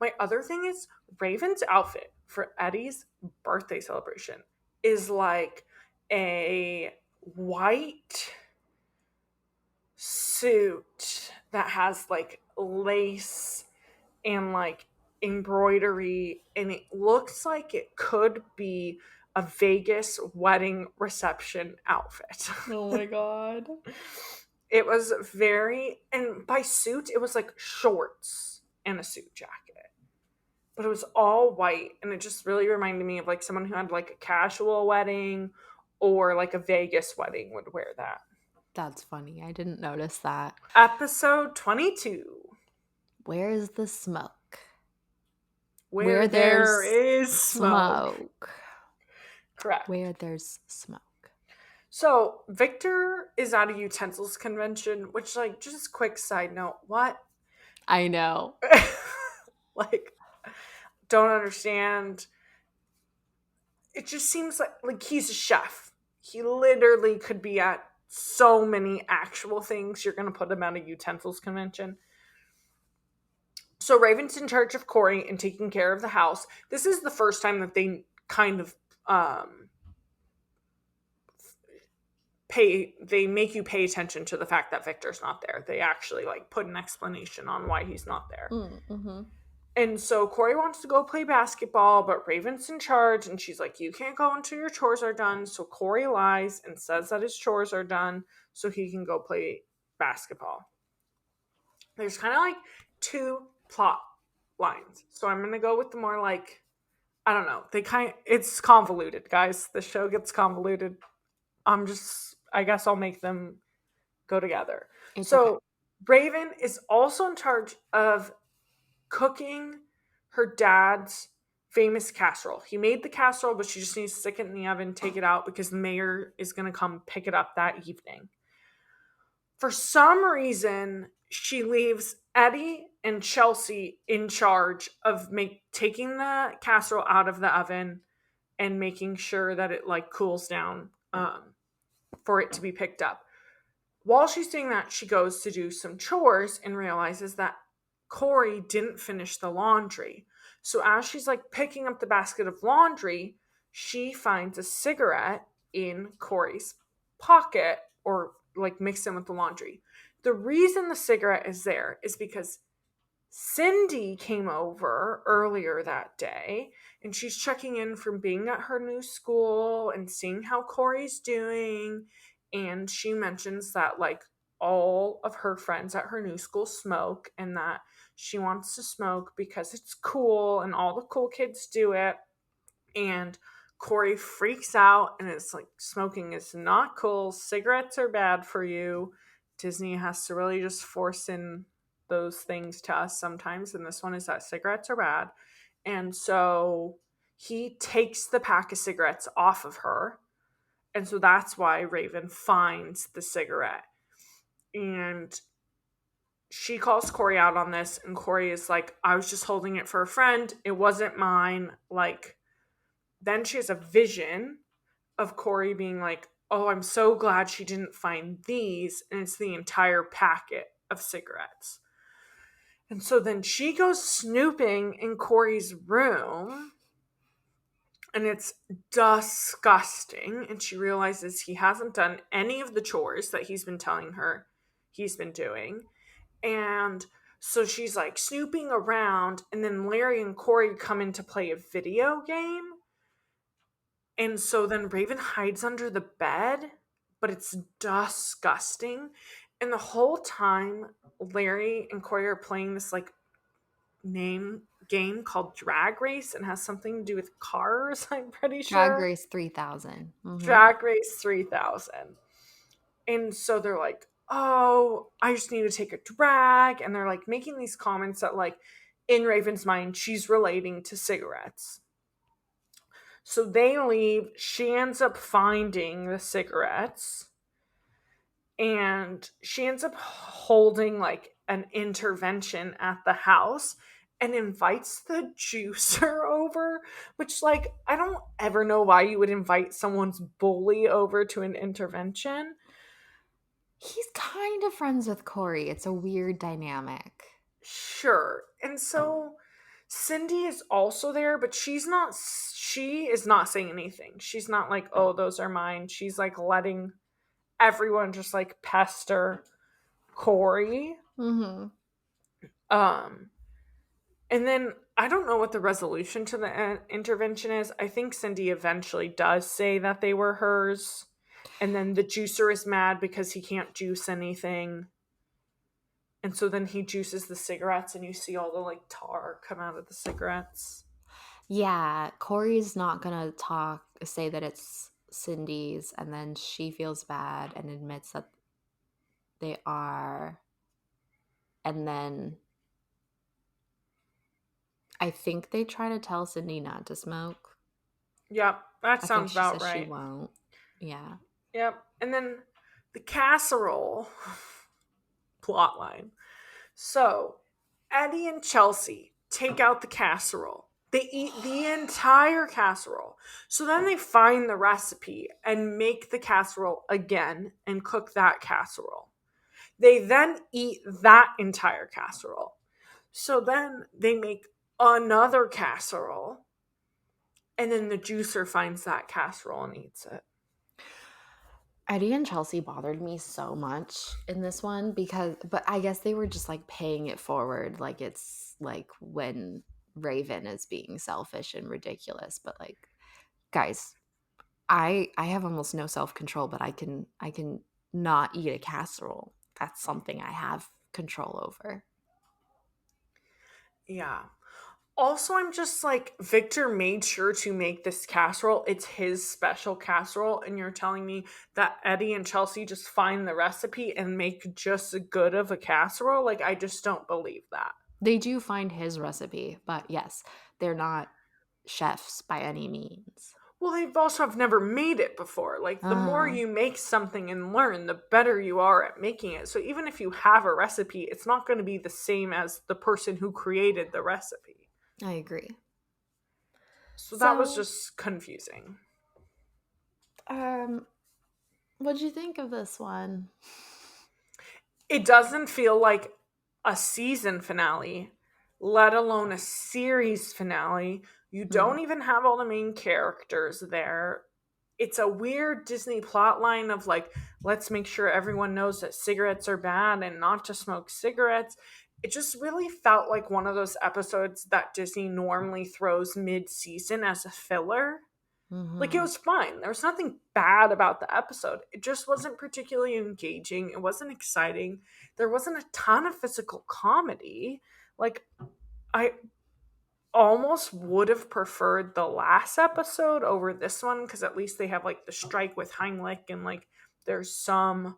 my other thing is Raven's outfit for Eddie's birthday celebration is like a white suit that has like lace and like embroidery, and it looks like it could be a Vegas wedding reception outfit. Oh my god. It was very, and by suit it was like shorts and a suit jacket, but it was all white, and it just really reminded me of like someone who had like a casual wedding or like a Vegas wedding would wear that. That's funny. I didn't notice that. Episode 22. Where's the smoke? Where there is smoke. Correct. Where there's smoke. So Victor is at a utensils convention, which like just quick side note, what? I know. Like, don't understand. It just seems like he's a chef. He literally could be at so many actual things. You're going to put him at a utensils convention. So Raven's in charge of Corey and taking care of the house. This is the first time that they kind of they make you pay attention to the fact that Victor's not there. They actually like put an explanation on why he's not there. Mm-hmm. And so Corey wants to go play basketball, but Raven's in charge, and she's like, you can't go until your chores are done. So Corey lies and says that his chores are done so he can go play basketball. There's kind of like two plot lines. So I'm going to go with the more like I don't know. It's convoluted, guys. The show gets convoluted. I guess I'll make them go together. It's okay. So Raven is also in charge of cooking her dad's famous casserole. He made the casserole, but she just needs to stick it in the oven, take it out because the mayor is going to come pick it up that evening. For some reason, she leaves Eddie and Chelsea in charge of taking the casserole out of the oven and making sure that it like cools down for it to be picked up. While she's doing that, she goes to do some chores and realizes that Corey didn't finish the laundry. So as she's like picking up the basket of laundry, she finds a cigarette in Corey's pocket or like mixed in with the laundry. The reason the cigarette is there is because Cindy came over earlier that day and she's checking in from being at her new school and seeing how Corey's doing. And she mentions that like all of her friends at her new school smoke and that she wants to smoke because it's cool and all the cool kids do it. And Corey freaks out and it's like, smoking is not cool. Cigarettes are bad for you. Disney has to really just force in those things to us sometimes. And this one is that cigarettes are bad. And so he takes the pack of cigarettes off of her. And so that's why Raven finds the cigarette. And she calls Corey out on this. And Corey is like, I was just holding it for a friend. It wasn't mine. Like, then she has a vision of Corey being like, oh, I'm so glad she didn't find these. And it's the entire packet of cigarettes. And so then she goes snooping in Corey's room. And it's disgusting. And she realizes he hasn't done any of the chores that he's been telling her he's been doing. And so she's like snooping around. And then Larry and Corey come in to play a video game. And so then Raven hides under the bed, but it's disgusting. And the whole time, Larry and Corey are playing this like game called Drag Race and has something to do with cars, I'm pretty sure. Drag Race 3000. Mm-hmm. Drag Race 3000. And so they're like, oh, I just need to take a drag. And they're like making these comments that like in Raven's mind, she's relating to cigarettes. So they leave. She ends up finding the cigarettes. And she ends up holding like an intervention at the house and invites the juicer over, which like, I don't ever know why you would invite someone's bully over to an intervention. He's kind of friends with Corey. It's a weird dynamic. Sure. And so Cindy is also there, but she is not saying anything. She's not like, oh, those are mine. She's like letting everyone just like pester Corey. Mm-hmm. And then I don't know what the resolution to the intervention is. I think Cindy eventually does say that they were hers. And then the juicer is mad because he can't juice anything. And so then he juices the cigarettes and you see all the like tar come out of the cigarettes. Yeah, Corey's not going to say that it's Cindy's, and then she feels bad and admits that they are. And then I think they try to tell Cindy not to smoke. Yep, that sounds about right. She won't. Yeah. Yep. And then the casserole plotline. So Eddie and Chelsea take out the casserole. They eat the entire casserole. So then they find the recipe and make the casserole again and cook that casserole. They then eat that entire casserole. So then they make another casserole. And then the juicer finds that casserole and eats it. Eddie and Chelsea bothered me so much in this one but I guess they were just like paying it forward. Like it's like when Raven is being selfish and ridiculous, but like, guys, I have almost no self-control, but I can not eat a casserole. That's something I have control over. Yeah. Also, I'm just like, Victor made sure to make this casserole. It's his special casserole. And you're telling me that Eddie and Chelsea just find the recipe and make just as good of a casserole? Like, I just don't believe that. They do find his recipe, but yes, they're not chefs by any means. Well, they've also have never made it before. Like, the more Uh, you make something and learn, the better you are at making it. So even if you have a recipe, it's not going to be the same as the person who created the recipe. I agree. So that was So, just confusing. what'd you think of this one? It doesn't feel like a season finale, let alone a series finale. You don't even have all the main characters there. It's a weird Disney plot line of like, let's make sure everyone knows that cigarettes are bad and not to smoke cigarettes. It just really felt like one of those episodes that Disney normally throws mid-season as a filler. Like, it was fine. There was nothing bad about the episode. It just wasn't particularly engaging. It wasn't exciting. There wasn't a ton of physical comedy. Like, I almost would have preferred the last episode over this one because at least they have like the strike with Heimlich and like there's some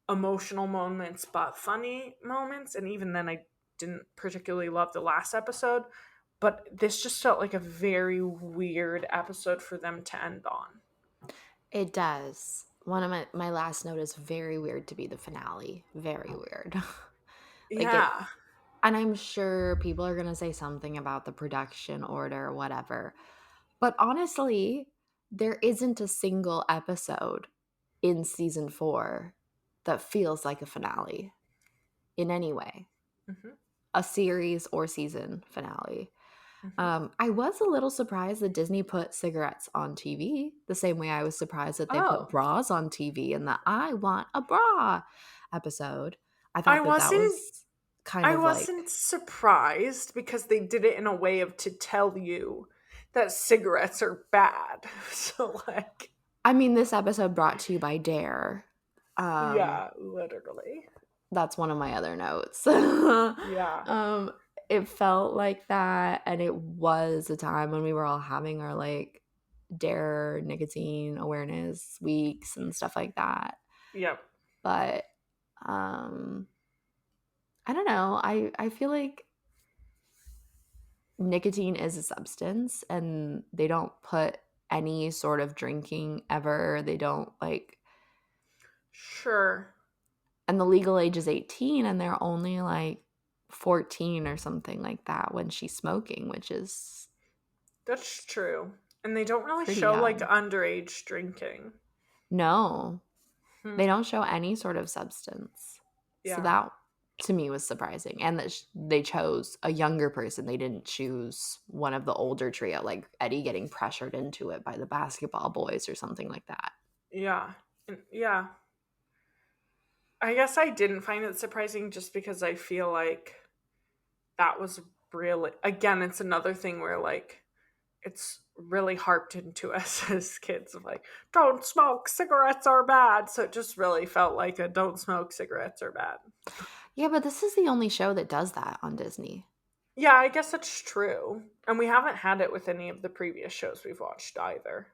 emotional moments but funny moments. And even then, I didn't particularly love the last episode. But this just felt like a very weird episode for them to end on. It does. One of my last note is very weird to be the finale. Very weird. Like it, Yeah. and I'm sure people are going to say something about the production order or whatever. But honestly, there isn't a single episode in season 4 that feels like a finale in any way. Mm-hmm. A series or season finale. Mm-hmm. I was a little surprised that Disney put cigarettes on TV, the same way I was surprised that they put Oh, bras on TV in the I Want a Bra episode. I I thought that that wasn't was kind I of like, wasn't surprised because they did it in a way of to tell you that cigarettes are bad. So like, I mean, this episode brought to you by Dare. yeah, literally. That's one of my other notes. Yeah. It felt like that, and it was a time when we were all having our like Dare nicotine awareness weeks and stuff like that. Yep. But I don't know. I feel like nicotine is a substance, and they don't put any sort of drinking ever. They don't like, Sure. and the legal age is 18, and they're only like 14 or something like that when she's smoking, which is That's true. And they don't really pretty show like young. underage drinking. No, Hmm. they don't show any sort of substance. So Yeah. that to me was surprising. And that they chose a younger person. They didn't choose one of the older trio, like Eddie getting pressured into it by the basketball boys or something like that. Yeah. Yeah. I guess I didn't find it surprising just because I feel like that was really, again, it's another thing where like it's really harped into us as kids of like, don't smoke, cigarettes are bad. So it just really felt like a don't smoke, cigarettes are bad. Yeah, but this is the only show that does that on Disney. Yeah, I guess that's true. And we haven't had it with any of the previous shows we've watched either.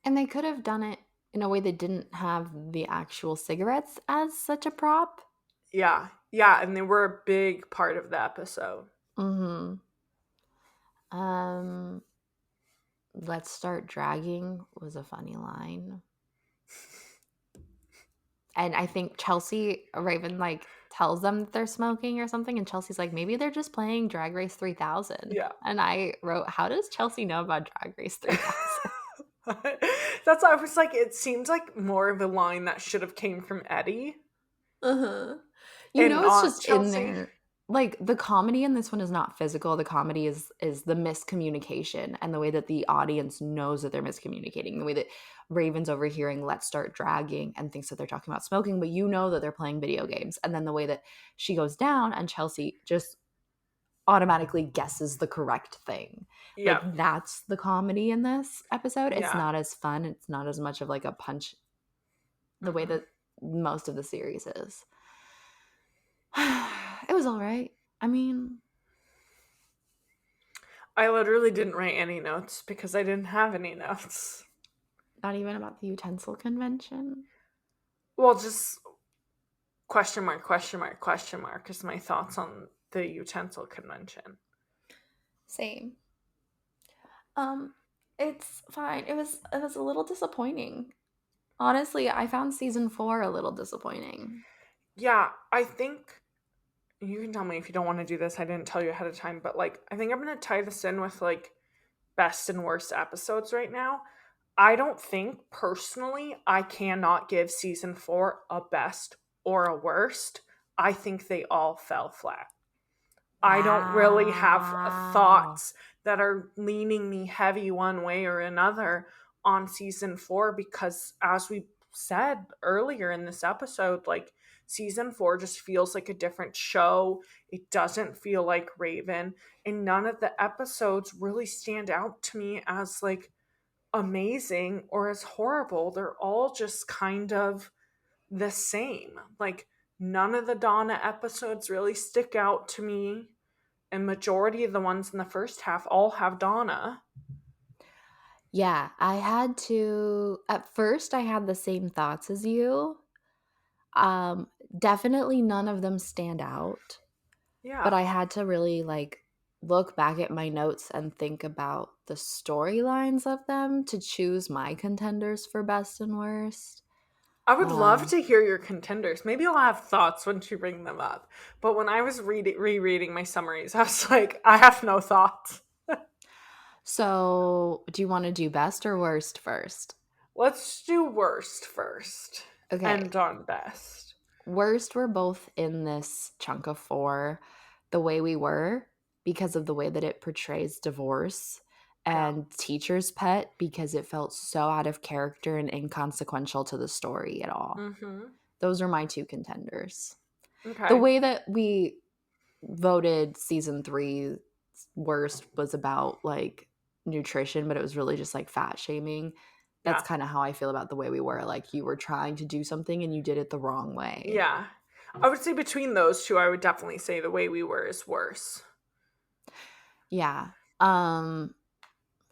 And they could have done it in a way that didn't have the actual cigarettes as such a prop. Yeah. Yeah. And they were a big part of the episode. Mm-hmm. Let's start dragging was a funny line. And I think Chelsea Raven like tells them that they're smoking or something, and Chelsea's like, maybe they're just playing Drag Race 3000. Yeah. And I wrote, how does Chelsea know about Drag Race 3000? That's why I was like, it seems like more of a line that should have came from Eddie. You And know, it's not just Chelsea. in there. Like the comedy in this one is not physical. The comedy is the miscommunication and the way that the audience knows that they're miscommunicating. The way that Raven's overhearing "Let's start dragging" and thinks that they're talking about smoking, but you know that they're playing video games. And then the way that she goes down and Chelsea just automatically guesses the correct thing. Yeah. Like that's the comedy in this episode. It's Yeah. not as fun. It's not as much of like a punch the way that most of the series is. It was all right. I mean, I literally didn't write any notes because I didn't have any notes. Not even about the utensil convention? Well, just question mark, question mark, question mark is my thoughts on the utensil convention. Same. It's fine. It was a little disappointing. Honestly, I found season 4 a little disappointing. Yeah, I think you can tell me if you don't want to do this. I didn't tell you ahead of time, but like I think I'm going to tie this in with like best and worst episodes right now. I don't think personally I cannot give season 4 a best or a worst. I think they all fell flat. I don't really have Wow. thoughts that are leaning me heavy one way or another on season 4 because, as we said earlier in this episode, like season 4 just feels like a different show. It doesn't feel like Raven, and none of the episodes really stand out to me as like amazing or as horrible. They're all just kind of the same. Like, none of the Donna episodes really stick out to me, and majority of the ones in the first half all have Donna. Yeah, at first I had the same thoughts as you. Definitely none of them stand out, but Yeah. I had to really like look back at my notes and think about the storylines of them to choose my contenders for best and worst. I would love Um, to hear your contenders. Maybe I'll have thoughts once you bring them up. But when I was rereading my summaries, I was like, I have no thoughts. so do you want to do best or worst first? Let's do worst first. Okay. End on best. Worst, we're both in this chunk of 4, The Way We Were, because of the way that it portrays divorce, Yeah. and Teacher's Pet, because it felt so out of character and inconsequential to the story at all. Mm-hmm. Those are my 2 contenders. The Okay. way that we voted season 3 worst was about like nutrition, but it was really just like fat shaming. That's Yeah. kind of how I feel about The Way We Were. Like, you were trying to do something and you did it the wrong way. Yeah. I would say between those two, I would definitely say The Way We Were is worse. Yeah.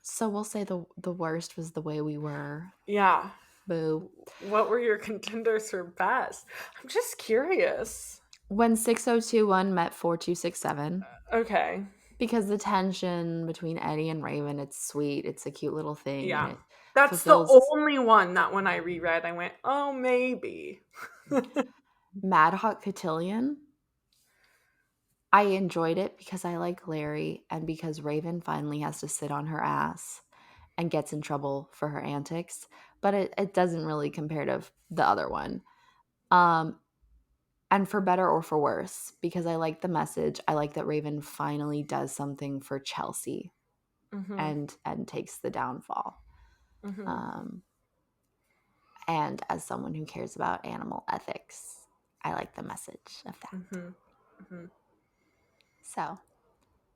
So we'll say the worst was The Way We Were. Yeah. Boo. What were your contenders for best? I'm just curious. When 6021 met 4267, Okay. because the tension between Eddie and Raven, it's sweet. It's a cute little thing, and Yeah. it That's the fulfills. only one that when I reread, I went, oh, maybe. Mad Hawk Cotillion, I enjoyed it because I like Larry and because Raven finally has to sit on her ass and gets in trouble for her antics, but it doesn't really compare to the other one. And for better or for worse, because I like the message. I like that Raven finally does something for Chelsea Mm-hmm. and takes the downfall. Mm-hmm. Um, and as someone who cares about animal ethics, I like the message of that. Mm-hmm. Mm-hmm. So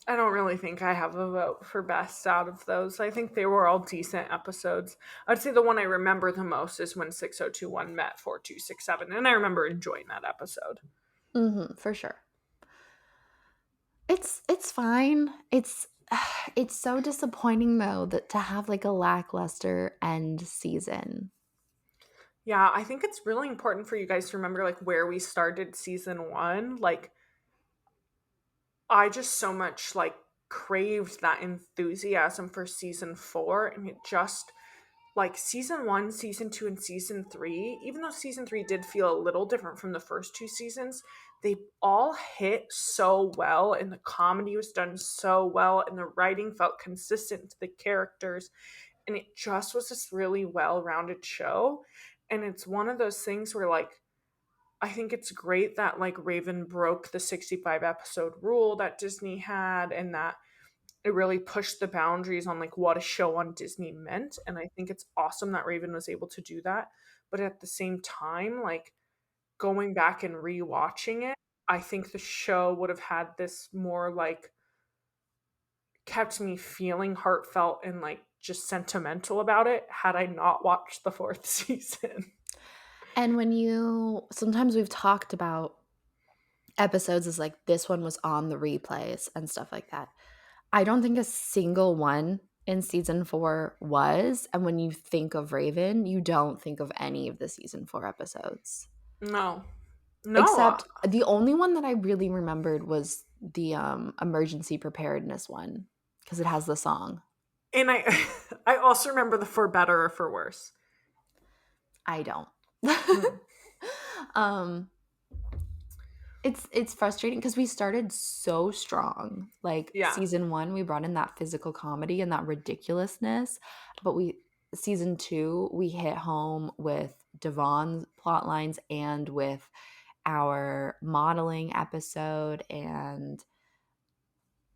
I don't really think I have a vote for best out of those. I think they were all decent episodes. I'd say the one I remember the most is when 6021 met 4267, and I remember enjoying that episode. for sure. It's fine. It's so disappointing though that to have like a lackluster end season. Yeah, I think it's really important for you guys to remember like where we started season 1. Like, I just so much like craved that enthusiasm for season 4, and it just like season 1, season 2, and season 3, even though season 3 did feel a little different from the first 2 seasons, they all hit so well, and the comedy was done so well, and the writing felt consistent to the characters, and it just was this really well-rounded show. And it's one of those things where like I think it's great that like Raven broke the 65 episode rule that Disney had, and that it really pushed the boundaries on like what a show on Disney meant. And I think it's awesome that Raven was able to do that. But at the same time, like going back and rewatching it, I think the show would have had this more like kept me feeling heartfelt and like just sentimental about it had I not watched the 4th season. And sometimes we've talked about episodes as like this one was on the replays and stuff like that. I don't think a single one in season 4 was. And when you think of Raven, you don't think of any of the season 4 episodes. No. Except the only one that I really remembered was the emergency preparedness one, because it has the song. And I also remember the for better or for worse. I don't. It's frustrating because we started so strong. Like season 1, we brought in that physical comedy and that ridiculousness, but season 2, we hit home with Devon's plot lines and with our modeling episode and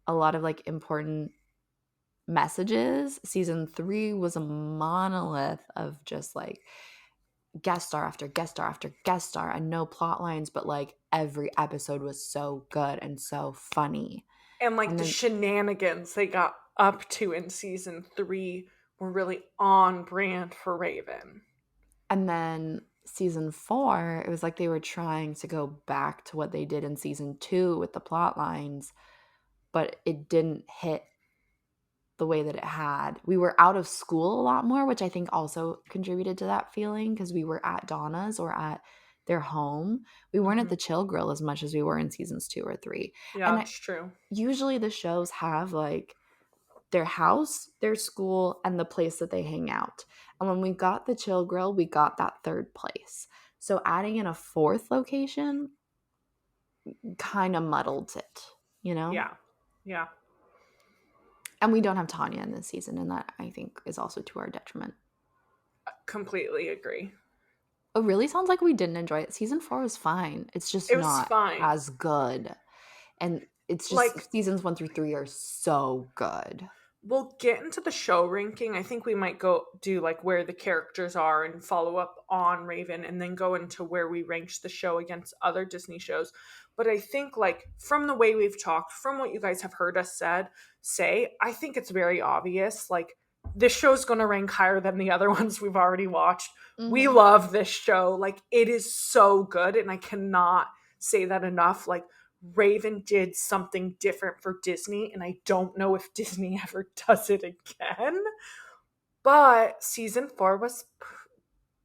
a lot of like important messages. Season 3 was a monolith of just like guest star after guest star after guest star and no plot lines, but like every episode was so good and so funny. And like the shenanigans they got up to in season 3 were really on brand for Raven. And then season 4, it was like they were trying to go back to what they did in season 2 with the plot lines, but it didn't hit the way that it had. We were out of school a lot more, which I think also contributed to that feeling because we were at Donna's or at their home. We weren't at the Chill Grill as much as we were in seasons 2 or 3. Yeah, that's true. Usually the shows have like their house, their school, and the place that they hang out. And when we got the Chill Grill, we got that third place. So adding in a fourth location kind of muddled it, you know? Yeah. Yeah. And we don't have Tanya in this season, and that I think is also to our detriment. Completely agree. It really sounds like we didn't enjoy it. Season 4 was fine. It's just not as good. And it's just like seasons 1 through 3 are so good. We'll get into the show ranking. I think we might go do like where the characters are and follow up on Raven and then go into where we ranked the show against other Disney shows. But I think like from the way we've talked, from what you guys have heard us say, I think it's very obvious. Like this show's going to rank higher than the other ones we've already watched. Mm-hmm. We love this show. Like it is so good. And I cannot say that enough. Like Raven did something different for Disney, and I don't know if Disney ever does it again. But season 4 was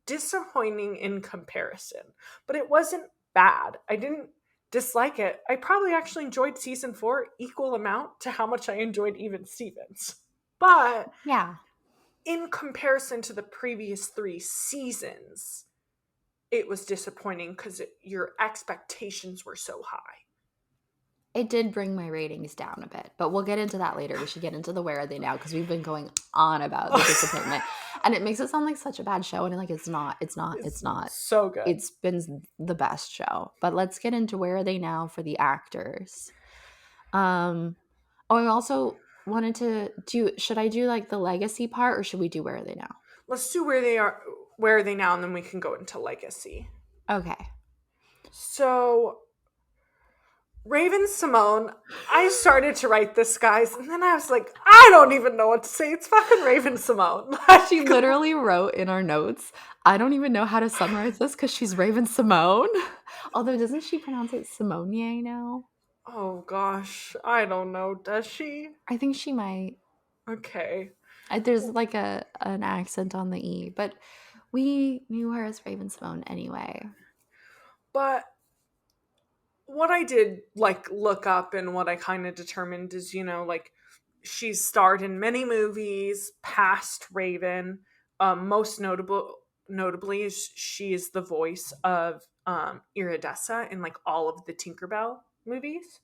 disappointing in comparison, but it wasn't bad. I didn't dislike it. I probably actually enjoyed season 4 equal amount to how much I enjoyed Even Stevens. But yeah, in comparison to the previous 3 seasons, it was disappointing because your expectations were so high. It did bring my ratings down a bit, but we'll get into that later. We should get into the Where Are They Now because we've been going on about the disappointment, and it makes it sound like such a bad show, and like it's not. It's so good. It's been the best show, but let's get into Where Are They Now for the actors. I also wanted to do. Should I do like the legacy part, or should we do Where Are They Now? Let's do Where Are They Now, and then we can go into legacy. Okay. So. Raven-Symoné, I started to write this, guys, and then I was like, I don't even know what to say. It's fucking Raven-Symoné. She literally wrote in our notes, I don't even know how to summarize this because she's Raven-Symoné. Although, doesn't she pronounce it Simonier now? Oh, gosh. I don't know. Does she? I think she might. Okay. There's like an accent on the E, but we knew her as Raven-Symoné anyway. But what I did like look up and what I kind of determined is, like she's starred in many movies past Raven. Most notably is she is the voice of Iridessa in like all of the Tinkerbell movies.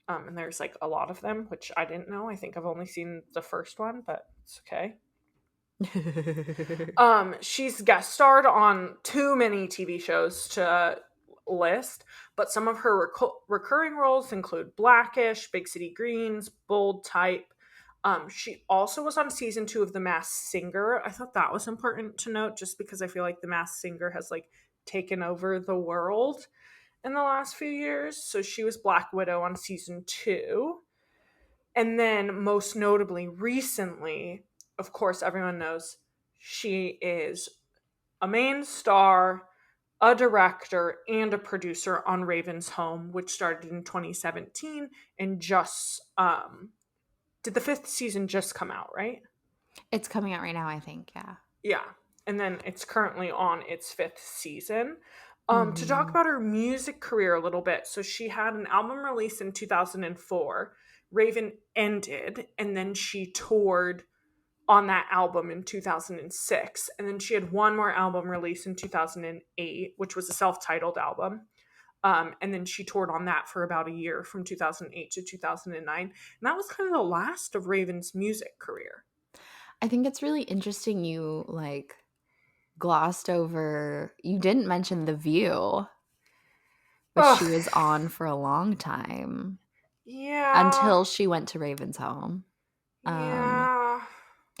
And there's like a lot of them, which I didn't know. I think I've only seen the first one, but it's okay. She's guest starred on too many TV shows to list, but some of her recurring roles include Blackish, Big City Greens, Bold Type. She also was on season 2 of The Masked Singer. I thought that was important to note just because I feel like The Masked Singer has like taken over the world in the last few years. So she was Black Widow on season 2. And then most notably recently, of course, everyone knows she is a main star, a director, and a producer on Raven's Home, which started in 2017 and just did the 5th season just come out, right? It's coming out right now, I think. Yeah. Yeah. And then it's currently on its 5th season. To talk Mhm. about her music career a little bit. So she had an album release in 2004. Raven ended, and then she toured on that album in 2006. And then she had one more album release in 2008, which was a self-titled album. And then she toured on that for about a year from 2008 to 2009. And that was kind of the last of Raven's music career. I think it's really interesting you like glossed over. You didn't mention The View, which Ugh, she was on for a long time yeah. until she went to Raven's home. Yeah.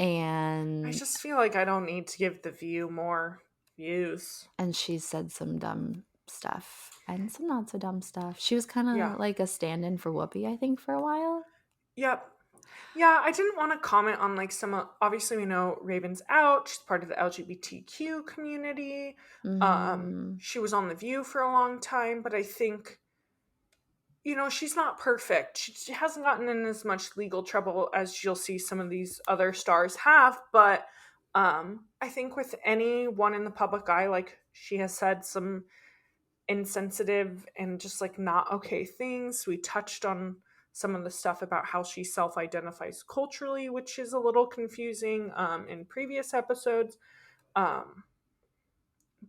I And just feel like I don't need to give The View more views. she said some dumb stuff and some not so dumb stuff. She was kind Yeah. of like a stand-in for Whoopi, I think, for a while. Yep. Yeah, I didn't want to comment on like obviously we know Raven's out. She's part of the LGBTQ community. Mm-hmm. She was on The View for a long time, but I think she's not perfect. She hasn't gotten in as much legal trouble as you'll see some of these other stars have, but I think with anyone in the public eye, like she has said some insensitive and just like not okay things. We touched on some of the stuff about how she self-identifies culturally, which is a little confusing in previous episodes. But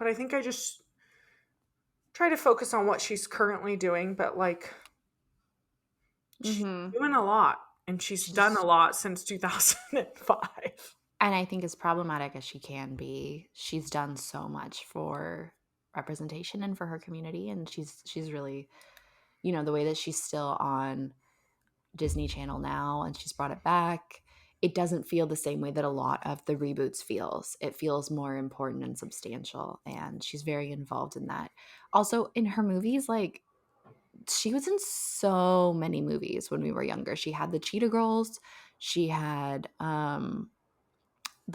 I think I just try to focus on what she's currently doing, but like she's doing a lot, and she's done a lot since 2005. And I think as problematic as she can be, she's done so much for representation and for her community, and she's really, the way that she's still on Disney Channel now and she's brought it back, it doesn't feel the same way that a lot of the reboots feels. It feels more important and substantial, and she's very involved in that. Also, in her movies, like she was in so many movies when we were younger. She had the Cheetah Girls, she had the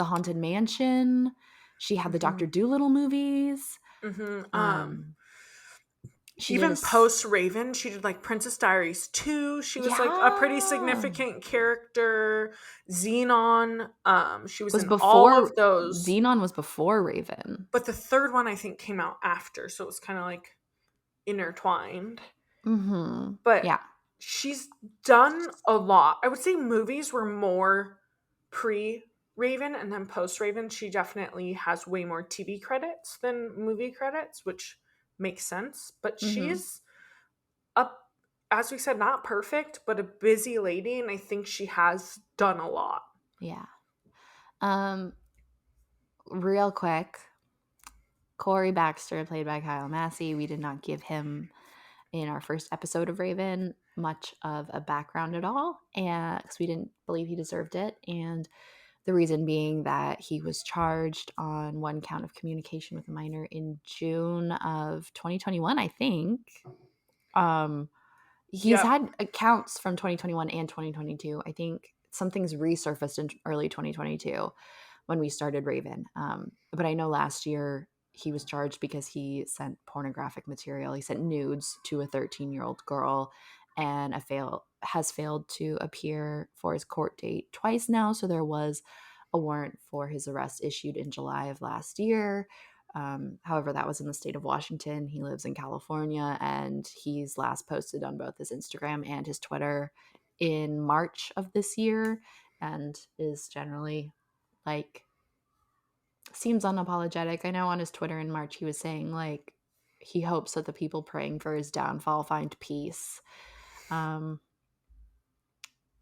Haunted Mansion, she had the Dr. Dolittle movies. She Even did post Raven, she did like Princess Diaries 2. She was like a pretty significant character. Xenon, she was in all of those. Xenon was before Raven. But the third one I think came out after, so it was kind of like intertwined. Mm-hmm. But yeah, she's done a lot. I would say movies were more pre-Raven, and then post-Raven, she definitely has way more TV credits than movie credits, which makes sense. But she's as we said, not perfect, but a busy lady, and I think she has done a lot. Yeah. Real quick, Corey Baxter, played by Kyle Massey, we did not give him in our first episode of Raven much of a background at all, and because we didn't believe he deserved it. And the reason being that he was charged on one count of communication with a minor in June of 2021, I think. He's had accounts from 2021 and 2022. I think something's resurfaced in early 2022 when we started Raven. But I know last year he was charged because he sent pornographic material. He sent nudes to a 13-year-old girl, and has failed to appear for his court date twice now. So there was a warrant for his arrest issued in July of last year. However, that was in the state of Washington. He lives in California, and he's last posted on both his Instagram and his Twitter in March of this year, and is generally like, seems unapologetic. I know on his Twitter in March he was saying like he hopes that the people praying for his downfall find peace.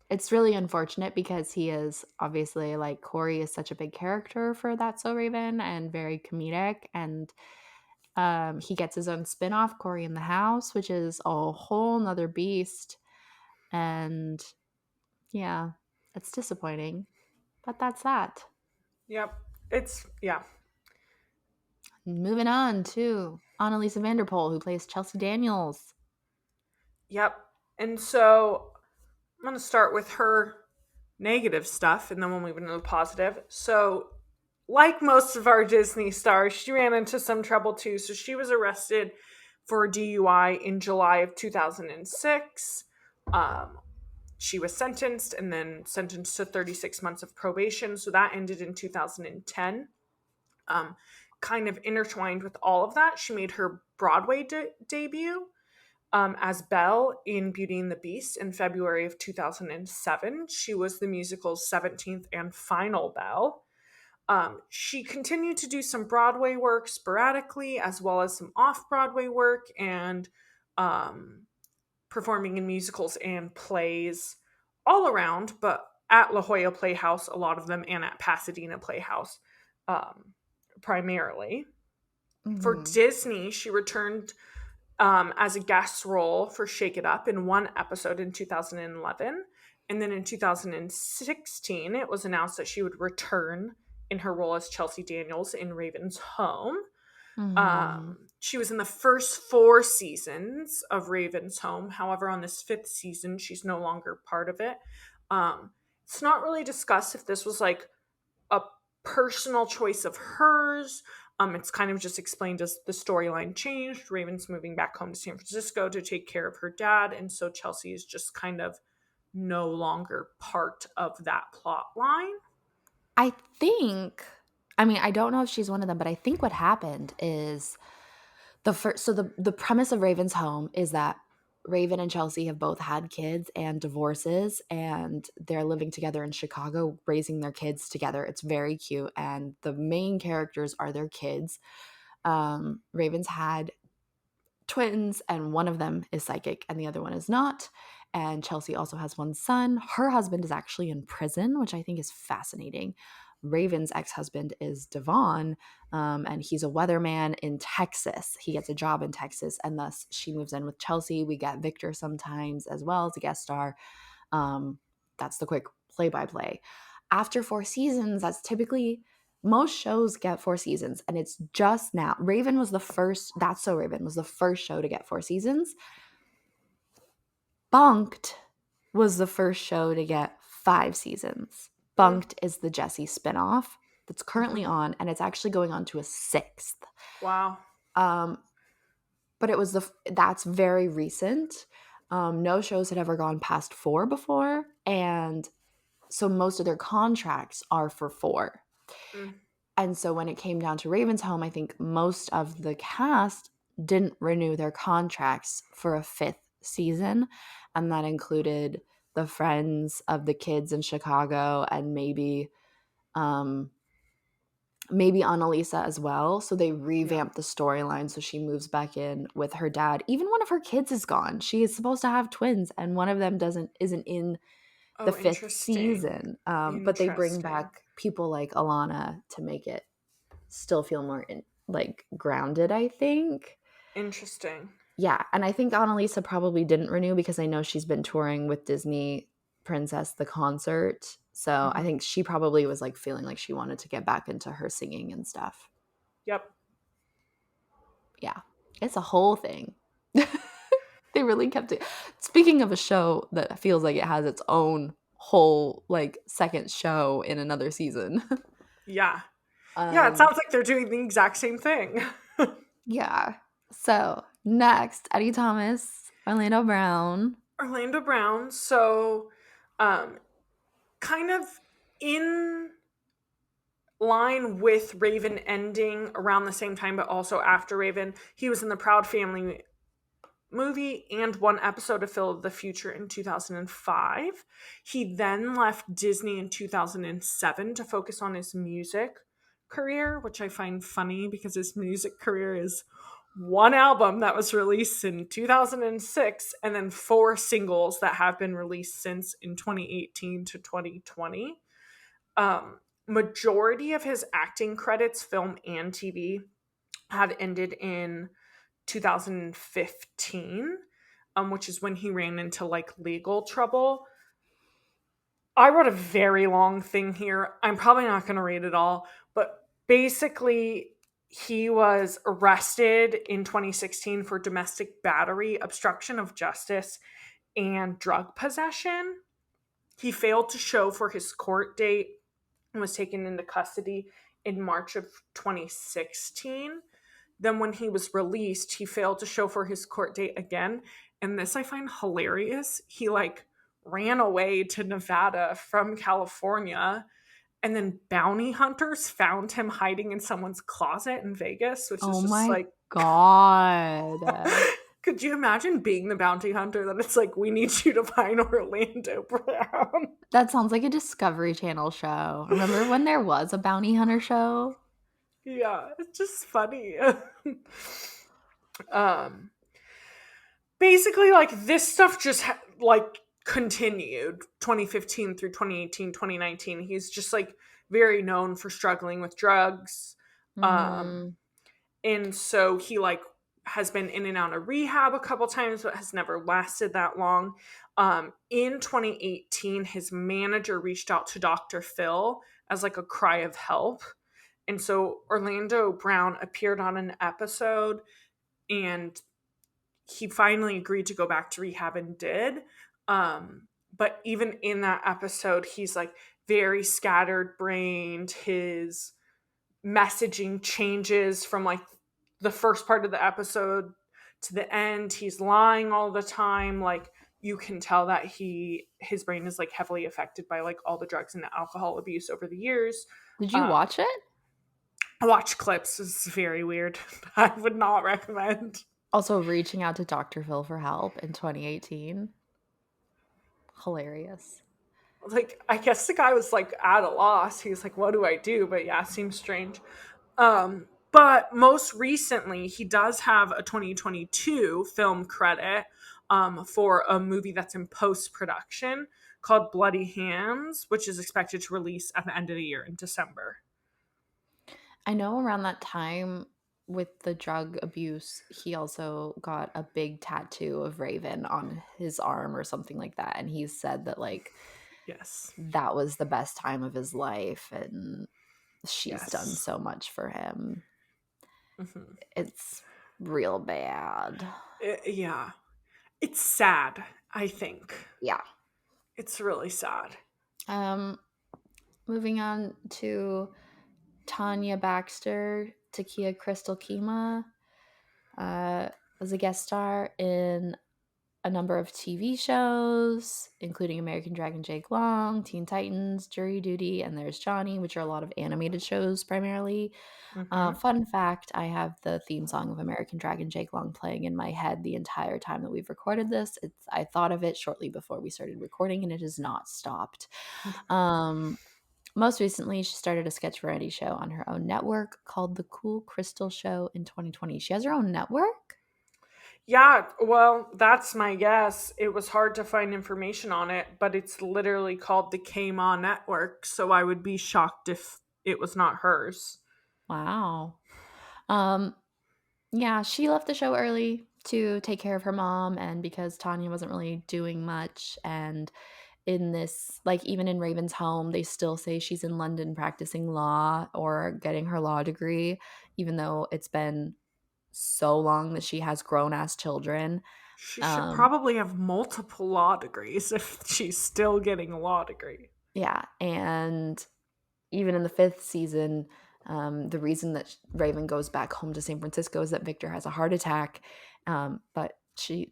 It's really unfortunate because he is obviously, like, Corey is such a big character for That's So Raven and very comedic, and he gets his own spin-off, Corey in the House, which is a whole nother beast. And yeah, it's disappointing, but that's that. Yep. Moving on to Annalisa Vanderpool, who plays Chelsea Daniels. Yep. And so I'm going to start with her negative stuff, and then we'll move into the positive. So, like most of our Disney stars, she ran into some trouble too. So she was arrested for a DUI in July of 2006. she was sentenced and then sentenced to 36 months of probation. So that ended in 2010. Kind of intertwined with all of that, she made her Broadway debut as Belle in Beauty and the Beast in February of 2007. She was the musical's 17th and final Belle. She continued to do some Broadway work sporadically, as well as some off-Broadway work, and performing in musicals and plays all around, but at La Jolla Playhouse, a lot of them, and at Pasadena Playhouse primarily. For Disney, she returned as a guest role for Shake It Up in one episode in 2011. And then in 2016, it was announced that she would return in her role as Chelsea Daniels in Raven's Home. She was in the first 4 seasons of Raven's Home. However, on this 5th season, she's no longer part of it. It's not really discussed if this was like a personal choice of hers. It's kind of just explained as the storyline changed. Raven's moving back home to San Francisco to take care of her dad, and so Chelsea is just kind of no longer part of that plot line. I think, I mean, I don't know if she's one of them, but I think what happened is the premise of Raven's Home is that Raven and Chelsea have both had kids and divorces, and they're living together in Chicago, raising their kids together. It's very cute, and the main characters are their kids. Raven's had twins, and one of them is psychic, and the other one is not. And Chelsea also has one son. Her husband is actually in prison, which I think is fascinating. Raven's ex-husband is Devon, and he's a weatherman in Texas. He gets a job in Texas, and thus she moves in with Chelsea. We get Victor sometimes as well as a guest star. That's the quick play-by-play. After 4 seasons, that's typically most shows get 4 seasons, and it's just now. Raven was the first. That's So Raven was the first show to get 4 seasons. Bunked was the first show to get 5 seasons. Bunked is the Jessie spinoff that's currently on, and it's actually going on to a 6th. Wow. But it was that's very recent. No shows had ever gone past 4 before, and so most of their contracts are for 4. And so when it came down to Raven's Home, I think most of the cast didn't renew their contracts for a 5th season, and that included the friends of the kids in Chicago and maybe Annalisa as well. So they revamped the storyline, so she moves back in with her dad. Even one of her kids is gone. She is supposed to have twins, and one of them isn't in the 5th season. But they bring back people like Alana to make it still feel more grounded, I think. Interesting. Yeah, and I think Annalisa probably didn't renew because I know she's been touring with Disney Princess the concert. So I think she probably was feeling like she wanted to get back into her singing and stuff. Yep. Yeah, it's a whole thing. They really kept it. Speaking of a show that feels like it has its own whole second show in another season. Yeah. Yeah, it sounds like they're doing the exact same thing. Yeah. So next, Eddie Thomas, Orlando Brown. So kind of in line with Raven ending around the same time, but also after Raven, he was in the Proud Family movie and one episode of Phil of the Future in 2005. He then left Disney in 2007 to focus on his music career, which I find funny because his music career is one album that was released in 2006 and then 4 singles that have been released since in 2018 to 2020. Majority of his acting credits, film and TV, have ended in 2015, which is when he ran into legal trouble. I wrote a very long thing here. I'm probably not going to read it all, but basically he was arrested in 2016 for domestic battery, obstruction of justice, and drug possession. He failed to show for his court date and was taken into custody in March of 2016. Then when he was released, he failed to show for his court date again. And this I find hilarious. He ran away to Nevada from California, and then bounty hunters found him hiding in someone's closet in Vegas, which is Oh just my like, God. could you imagine being the bounty hunter that it's like, we need you to find Orlando Brown? That sounds like a Discovery Channel show. Remember when there was a bounty hunter show? Yeah, it's just funny. um Basically, like, this stuff just like continued 2015 through 2018, 2019. He's just like very known for struggling with drugs. Mm-hmm. um and so he like has been in and out of rehab a couple times, but has never lasted that long. In 2018, his manager reached out to Dr. Phil as like a cry of help, and so Orlando Brown appeared on an episode, and he finally agreed to go back to rehab and did. But even in that episode, he's like very scattered brained. His messaging changes from like the first part of the episode to the end. He's lying all the time. Like, you can tell that his brain is like heavily affected by like all the drugs and the alcohol abuse over the years. Did you watch it? I watch clips. It's very weird. I would not recommend. Also, reaching out to Dr. Phil for help in 2018. Hilarious. Like, I guess the guy was like at a loss. He's like, what do I do? But yeah, seems strange. But most recently, he does have a 2022 film credit for a movie that's in post-production called Bloody Hands, which is expected to release at the end of the year in December. I know around that time with the drug abuse, he also got a big tattoo of Raven on his arm or something like that. And he said that, like, Yes, that was the best time of his life. And she's Yes. done so much for him. Mm-hmm. It's real bad. Yeah. It's sad, I think. Yeah. It's really sad. Moving on to Tanya Baxter, Takia Crystal Kima, was a guest star in a number of TV shows, including American Dragon Jake Long, Teen Titans, Jury Duty, and There's Johnny, which are a lot of animated shows primarily. Mm-hmm. Fun fact, I have the theme song of American Dragon Jake Long playing in my head the entire time that we've recorded this. I thought of it shortly before we started recording, and it has not stopped. Most recently, she started a sketch variety show on her own network called The Cool Crystal Show in 2020. She has her own network? Yeah, well, that's my guess. It was hard to find information on it, but it's literally called the K-Ma Network, so I would be shocked if it was not hers. Wow. Yeah, she left the show early to take care of her mom, and because Tanya wasn't really doing much, and in this, like, even in Raven's home, they still say she's in London practicing law or getting her law degree, even though it's been so long that she has grown-ass children. She should probably have multiple law degrees if she's still getting a law degree. Yeah, and even in the 5th season, the reason that Raven goes back home to San Francisco is that Victor has a heart attack, but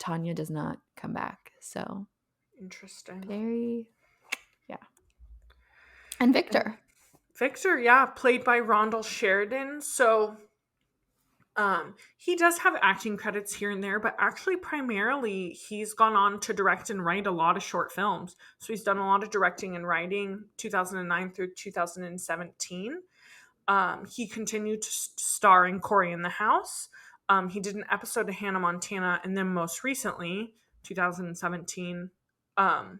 Tanya does not come back. So interesting. Yeah. And Victor. Yeah, played by Rondell Sheridan. So he does have acting credits here and there, but actually primarily he's gone on to direct and write a lot of short films. So he's done a lot of directing and writing 2009 through 2017. He continued to star in Cory in the House. He did an episode of Hannah Montana, and then most recently, 2017, I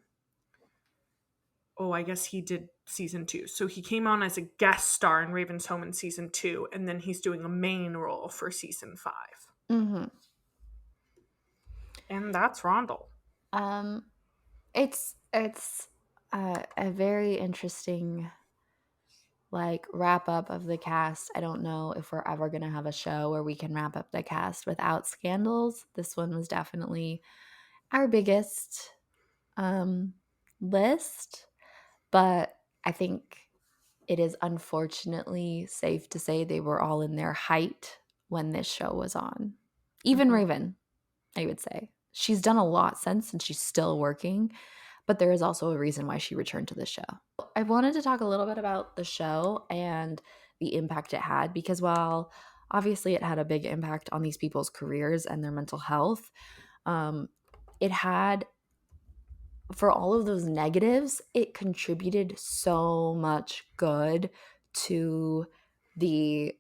guess he did season 2. So he came on as a guest star in Raven's Home in season 2, and then he's doing a main role for season 5. Mm-hmm. And that's Rondell. It's a very interesting, like, wrap up of the cast. I don't know if we're ever going to have a show where we can wrap up the cast without scandals. This one was definitely our biggest list, but I think it is unfortunately safe to say they were all in their height when this show was on. Even Raven, I would say. She's done a lot since, and she's still working, but there is also a reason why she returned to the show. I wanted to talk a little bit about the show and the impact it had, because while obviously it had a big impact on these people's careers and their mental health, it had, for all of those negatives, it contributed so much good to the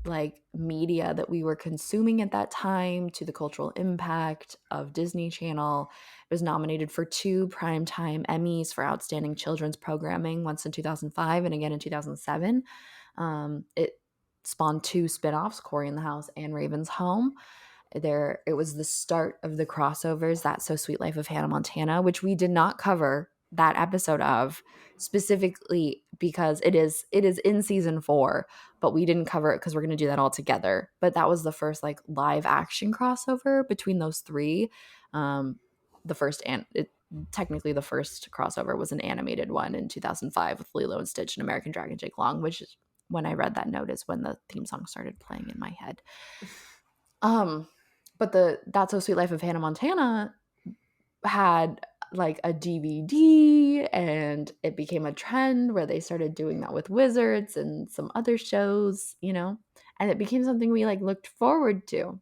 like media that we were consuming at that time, to the cultural impact of Disney Channel. It was nominated for 2 Primetime Emmys for Outstanding Children's Programming, once in 2005 and again in 2007. It spawned 2 spinoffs, Cory in the House and Raven's Home. It was the start of the crossovers, That's So Sweet Life of Hannah Montana, which we did not cover that episode of, specifically because it is in season 4, but we didn't cover it because we're going to do that all together. But that was the first like live action crossover between those 3. The first, and technically the first crossover was an animated one in 2005 with Lilo and Stitch and American Dragon Jake Long, which is when I read that note is when the theme song started playing in my head. But the That's So Sweet Life of Hannah Montana had like a DVD, and it became a trend where they started doing that with Wizards and some other shows, and it became something we like looked forward to.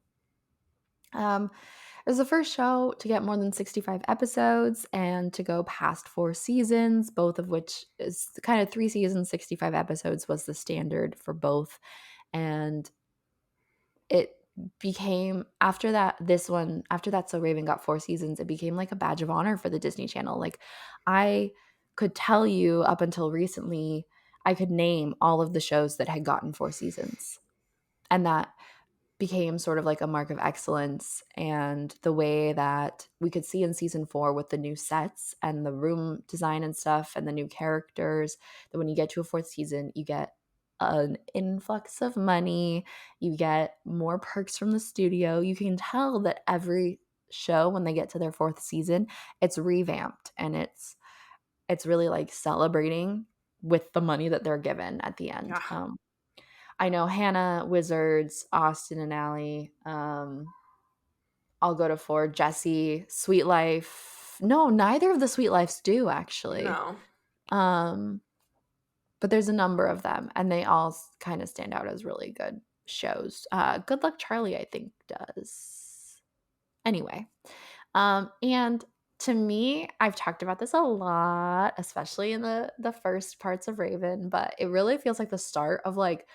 It was the first show to get more than 65 episodes and to go past 4 seasons, both of which is kind of 3 seasons, 65 episodes was the standard for both. And it became, after that So Raven got 4 seasons, it became like a badge of honor for the Disney Channel. Like, I could tell you up until recently, I could name all of the shows that had gotten 4 seasons, and that became sort of like a mark of excellence. And the way that we could see in season 4 with the new sets and the room design and stuff and the new characters, that when you get to a 4th season, you get an influx of money, you get more perks from the studio. You can tell that every show, when they get to their 4th season, it's revamped, and it's really like celebrating with the money that they're given at the end. Yeah. I know Hannah, Wizards, Austin and Allie. I'll go to 4. Jesse, Sweet Life. No, neither of the Sweet Lives do, actually. No. But there's a number of them, and they all kind of stand out as really good shows. Good Luck Charlie, I think, does. Anyway, and to me, I've talked about this a lot, especially in the first parts of Raven, but it really feels like the start of like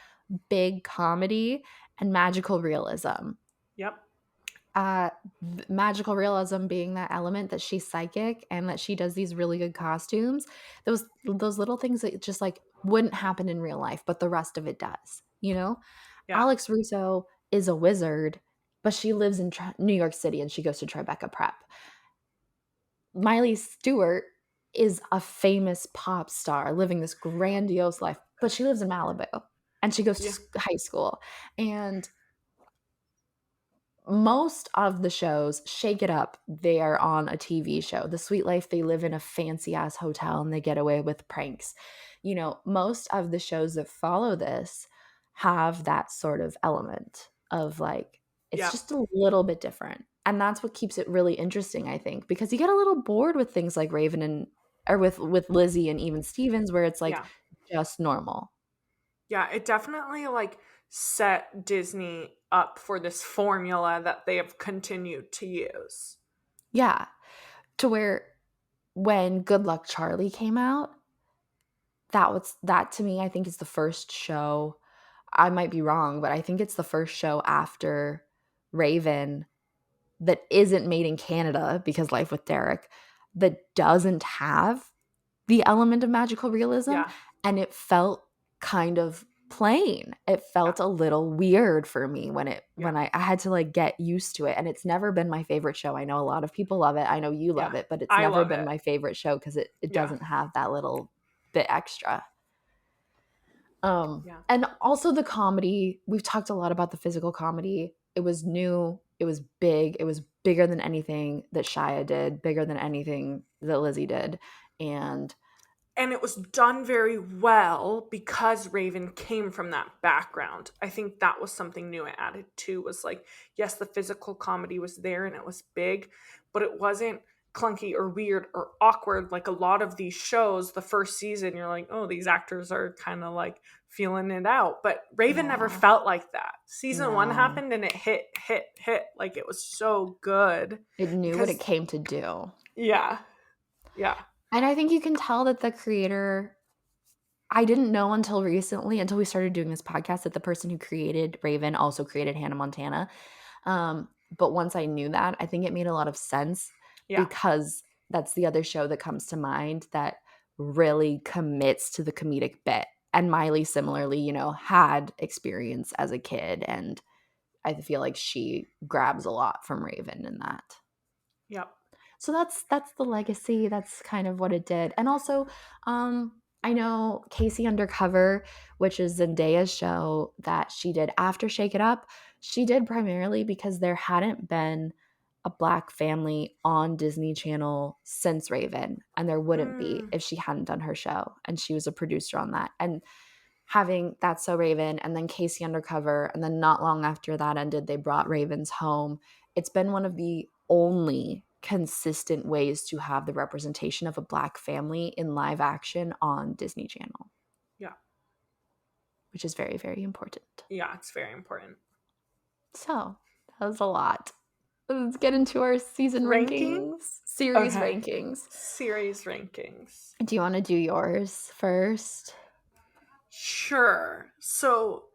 big comedy and magical realism. Yep. Magical realism being that element that she's psychic and that she does these really good costumes. Those little things that just like wouldn't happen in real life, but the rest of it does. Yeah. Alex Russo is a wizard, but she lives in New York City and she goes to Tribeca Prep. Miley Stewart is a famous pop star living this grandiose life, but she lives in Malibu and she goes to high school. And most of the shows, Shake It Up, they are on a TV show. The Sweet Life, they live in a fancy ass hotel and they get away with pranks. Most of the shows that follow this have that sort of element of like, it's just a little bit different. And that's what keeps it really interesting, I think, because you get a little bored with things like Raven or with Lizzie and even Stevens, where it's like just normal. Yeah, it definitely like set Disney up for this formula that they have continued to use. Yeah. To where when Good Luck Charlie came out, that to me, I think is the first show. I might be wrong, but I think it's the first show after Raven that isn't made in Canada, because Life with Derek, that doesn't have the element of magical realism. And it felt kind of plain. It felt a little weird for me when I had to like get used to it. And it's never been my favorite show. I know a lot of people love it. I know you love it, but it's never been my favorite show because it doesn't have that little bit extra. And also the comedy, we've talked a lot about the physical comedy. It was new. It was big. It was bigger than anything that Shia did, bigger than anything that Lizzie did. And it was done very well because Raven came from that background. I think that was something new it added too, was like, yes, the physical comedy was there and it was big, but it wasn't clunky or weird or awkward. Like a lot of these shows, the first season, you're like, oh, these actors are kind of like feeling it out. But Raven never Yeah. felt like that. Season 1 No. happened and it hit. Like it was so good. It knew what it came to do. Yeah. Yeah. And I think you can tell that the creator, I didn't know until recently, until we started doing this podcast, that the person who created Raven also created Hannah Montana. But once I knew that, I think it made a lot of sense because that's the other show that comes to mind that really commits to the comedic bit. And Miley similarly, you know, had experience as a kid, and I feel like she grabs a lot from Raven in that. Yep. So that's the legacy. That's kind of what it did. And also, I know Casey Undercover, which is Zendaya's show that she did after Shake It Up, she did primarily because there hadn't been a Black family on Disney Channel since Raven, and there wouldn't be if she hadn't done her show, and she was a producer on that. And having That's So Raven and then Casey Undercover, and then not long after that ended, they brought Ravens Home. It's been one of the only consistent ways to have the representation of a Black family in live action on Disney Channel. Yeah. Which is very, very important. Yeah, it's very important. So, that was a lot. Let's get into our season rankings. Series rankings. Series rankings. Do you want to do yours first? Sure. So,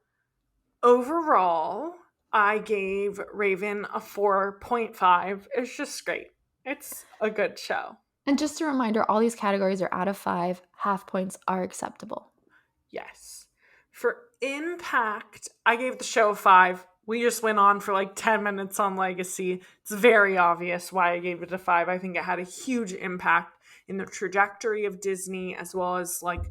overall, I gave Raven a 4.5. It's just great. It's a good show. And just a reminder, all these categories are out of 5. Half points are acceptable. Yes. For impact, I gave the show a 5. We just went on for like 10 minutes on Legacy. It's very obvious why I gave it a 5. I think it had a huge impact in the trajectory of Disney, as well as like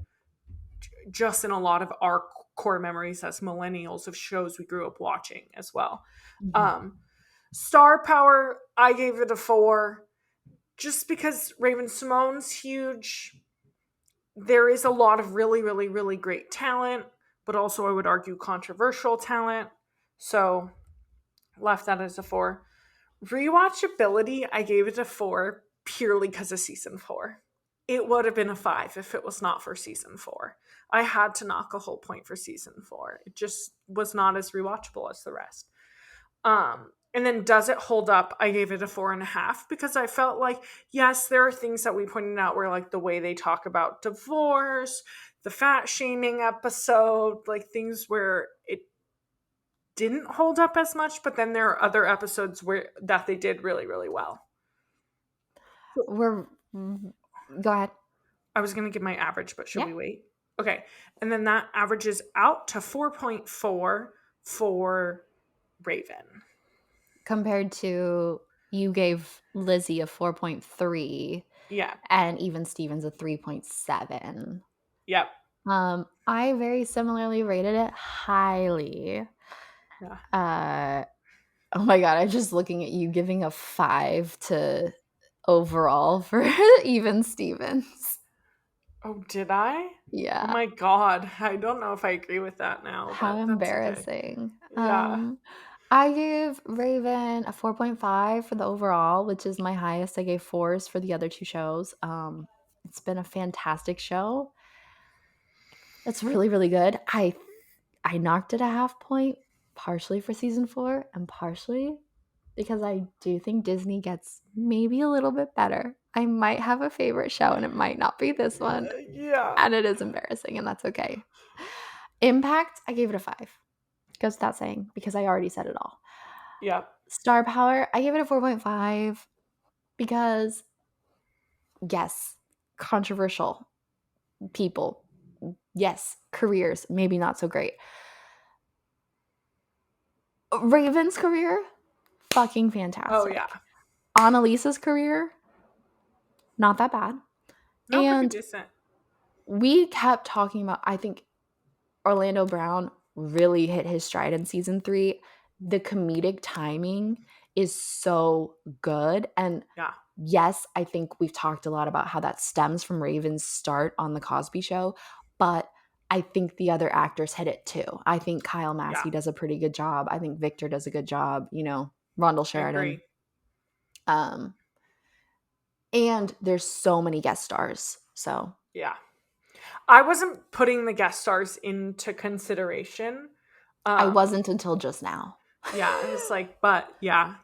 just in a lot of our core memories as millennials of shows we grew up watching as well. Mm-hmm. Star Power, I gave it a 4 just because Raven-Symoné's huge. There is a lot of really, really, really great talent, but also I would argue controversial talent. So left that as a 4. Rewatchability, I gave it a 4 purely because of season 4. It would have been a 5 if it was not for season 4. I had to knock a whole point for season 4. It just was not as rewatchable as the rest. And then does it hold up? I gave it a 4.5 because I felt like, yes, there are things that we pointed out where like the way they talk about divorce, the fat shaming episode, like things where it didn't hold up as much, but then there are other episodes where that they did really, really well. Go ahead. I was going to give my average, but should we wait? Okay. And then that averages out to 4.4 for Raven. Compared to, you gave Lizzie a 4.3. Yeah. And Even Stevens a 3.7. Yep. I very similarly rated it highly. Yeah. Oh my God, I'm just looking at you giving a 5 to overall for Even Stevens. Oh, did I? Yeah. Oh my God. I don't know if I agree with that now. How embarrassing. Okay. Yeah. I gave Raven a 4.5 for the overall, which is my highest. I gave 4s for the other 2 shows. It's been a fantastic show. It's really, really good. I knocked it a half point, partially for season 4 and partially because I do think Disney gets maybe a little bit better. I might have a favorite show and it might not be this one. Yeah. And it is embarrassing, and that's okay. Impact, I gave it a 5. Goes without saying, because I already said it all. Yeah. Star Power, I gave it a 4.5 because, yes, controversial people. Yes, careers, maybe not so great. Raven's career, fucking fantastic. Oh, yeah. Annalisa's career, not that bad. No, and pretty decent. We kept talking about, I think Orlando Brown really hit his stride in season 3. The comedic timing is so good. And yes, I think we've talked a lot about how that stems from Raven's start on The Cosby Show, but I think the other actors hit it too. I think Kyle Massey does a pretty good job. I think Victor does a good job. You know, Rondell Sheridan. And there's so many guest stars. So Yeah. I wasn't putting the guest stars into consideration. I wasn't until just now. Yeah, it's like, but yeah.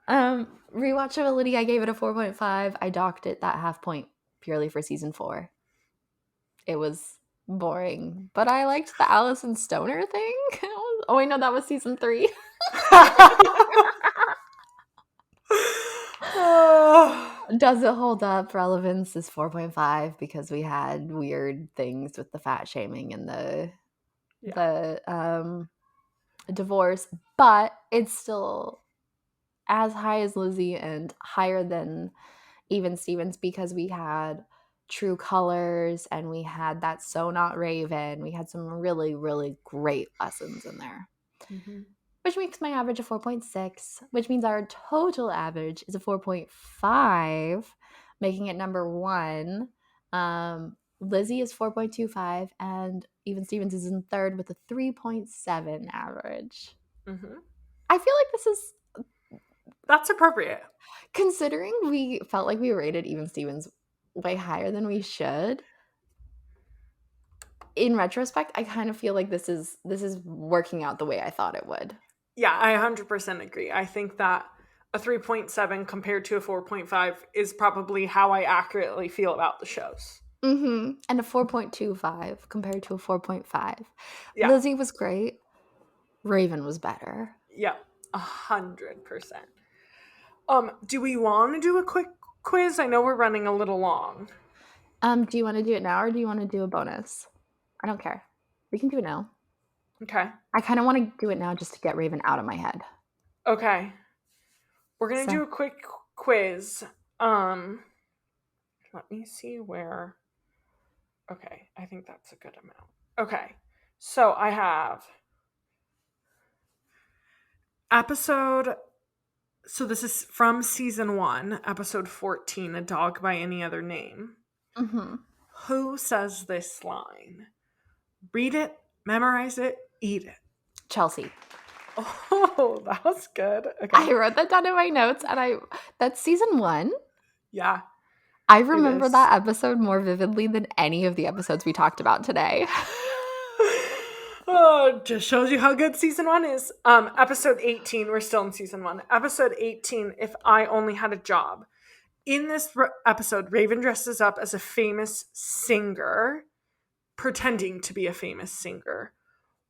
Rewatchability, I gave it a 4.5. I docked it that half point purely for season 4. It was boring, but I liked the Allison Stoner thing. Oh, wait, no, that was season 3. Does it hold up? Relevance is 4.5 because we had weird things with the fat shaming and the divorce, but it's still as high as Lizzie and higher than even Stevens because we had True Colors and we had that So Not Raven. We had some really, really great lessons in there. Mm-hmm. Which makes my average a 4.6, which means our total average is a 4.5, making it number 1. Lizzie is 4.25, and Even Stevens is in third with a 3.7 average. Mm-hmm. I feel like that's appropriate. Considering we felt like we rated Even Stevens way higher than we should, in retrospect, I kind of feel like this is working out the way I thought it would. Yeah, I 100% agree. I think that a 3.7 compared to a 4.5 is probably how I accurately feel about the shows. Mm-hmm. And a 4.25 compared to a 4.5. Yeah. Lizzie was great. Raven was better. Yeah, 100%. Do we want to do a quick quiz? I know we're running a little long. Do you want to do it now or do you want to do a bonus? I don't care. We can do it now. Okay. I kind of want to do it now just to get Raven out of my head. Okay. We're going to do a quick quiz. Let me see where. Okay, I think that's a good amount. Okay. So I have so this is from season 1, episode 14, A Dog by Any Other Name. Mm-hmm. Who says this line? Read it, memorize it, eat it. Chelsea. Oh, that was good. Okay. I wrote that down in my notes, and that's season 1. Yeah. I remember that episode more vividly than any of the episodes we talked about today. Oh, just shows you how good season 1 is. Episode 18, we're still in season 1. Episode 18, If I Only Had a Job. In this episode, Raven dresses up as a famous singer, pretending to be a famous singer.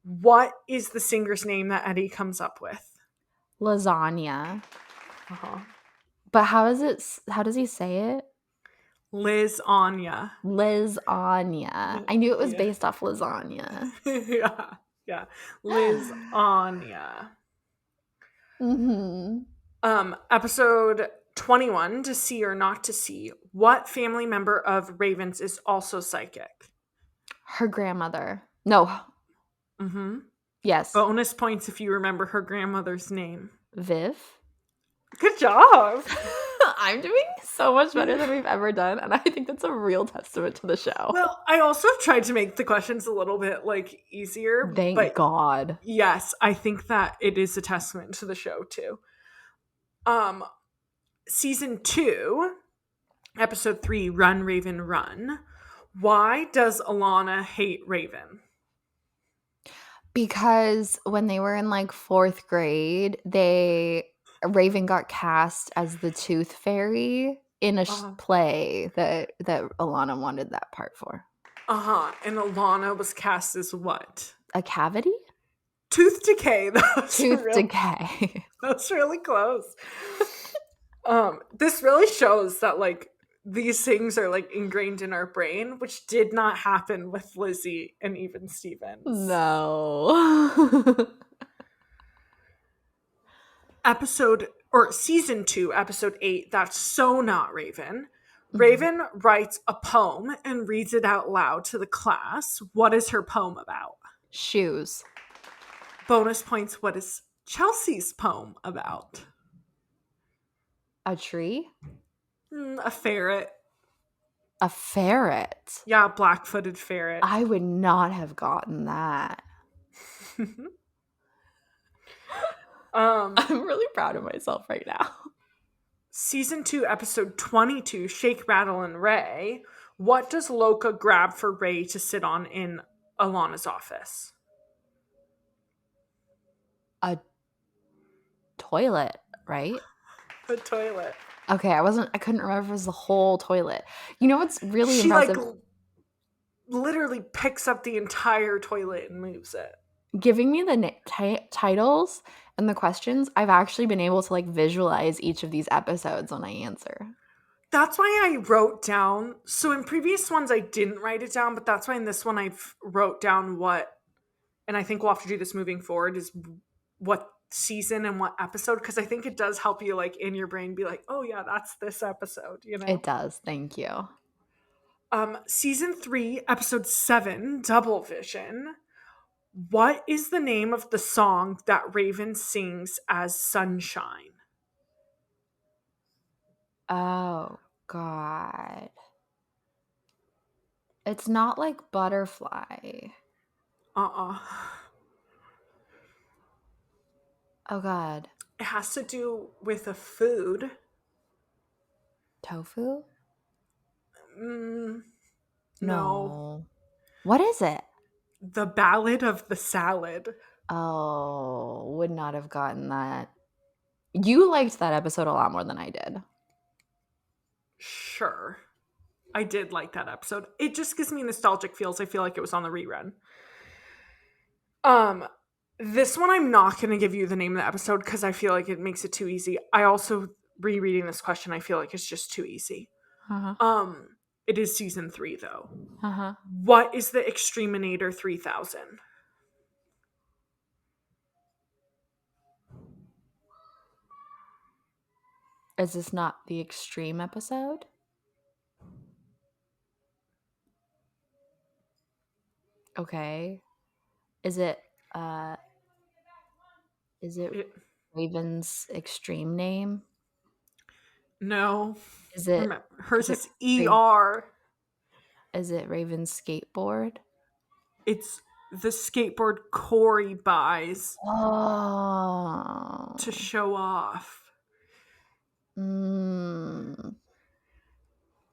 What is the singer's name that Eddie comes up with? Lasagna. Uh-huh. But how does he say it? Lasagna. Lasagna. I knew it was based off lasagna. Yeah. Lasagna. Mm-hmm. Episode 21, To See or Not to See. What family member of Raven's is also psychic? Her grandmother. No. Mm-hmm. Yes. Bonus points if you remember her grandmother's name. Viv. Good job. I'm doing so much better than we've ever done, and I think that's a real testament to the show. Well, I also have tried to make the questions a little bit easier. Thank God. Yes, I think that it is a testament to the show too. Season 2, episode 3, Run, Raven, Run. Why does Alana hate Raven? Because when they were in 4th grade, Raven got cast as the Tooth Fairy in a play that Alana wanted that part for. And Alana was cast as what? A cavity? Tooth decay. Decay. That's really close. This really shows that these things are ingrained in our brain, which did not happen with Lizzie and Even Stevens. No. Season 2, episode 8, That's So Not Raven. Raven writes a poem and reads it out loud to the class. What is her poem about? Shoes. Bonus points, what is Chelsea's poem about? A tree? A ferret. A ferret? Yeah, a black-footed ferret. I would not have gotten that. I'm really proud of myself right now. Season 2, episode 22, Shake, Rattle, and Ray. What does Loka grab for Ray to sit on in Alana's office? A toilet, right? The toilet. Okay, I couldn't remember if it was the whole toilet. You know what's really She impressive? literally picks up the entire toilet and moves it. Giving me the titles and the questions, I've actually been able to visualize each of these episodes when I answer. That's why I wrote down. So in previous ones, I didn't write it down, but that's why in this one, I've wrote down what, and I think we'll have to do this moving forward, is what season and what episode, because I think it does help you in your brain be like, oh yeah, that's this episode, It does. Thank you. Season 3, episode 7, Double Vision. What is the name of the song that Raven sings as Sunshine? Oh, God. It's not like Butterfly. Uh-uh. Oh, God. It has to do with a food. Tofu? No. What is it? The Ballad of the Salad. Oh, would not have gotten that. You liked that episode a lot more than I did. Sure. I did like that episode. It just gives me nostalgic feels. I feel like it was on the rerun. This one I'm not going to give you the name of the episode because I feel like it makes it too easy. I also, rereading this question, I feel like it's just too easy. Uh-huh. It is season 3 though. Uh-huh. What is the Extreminator 3000? Is this not the extreme episode? Okay. Is it Raven's extreme name? No. Is it hers is ER. Is it Raven's skateboard? It's the skateboard Corey buys to show off. And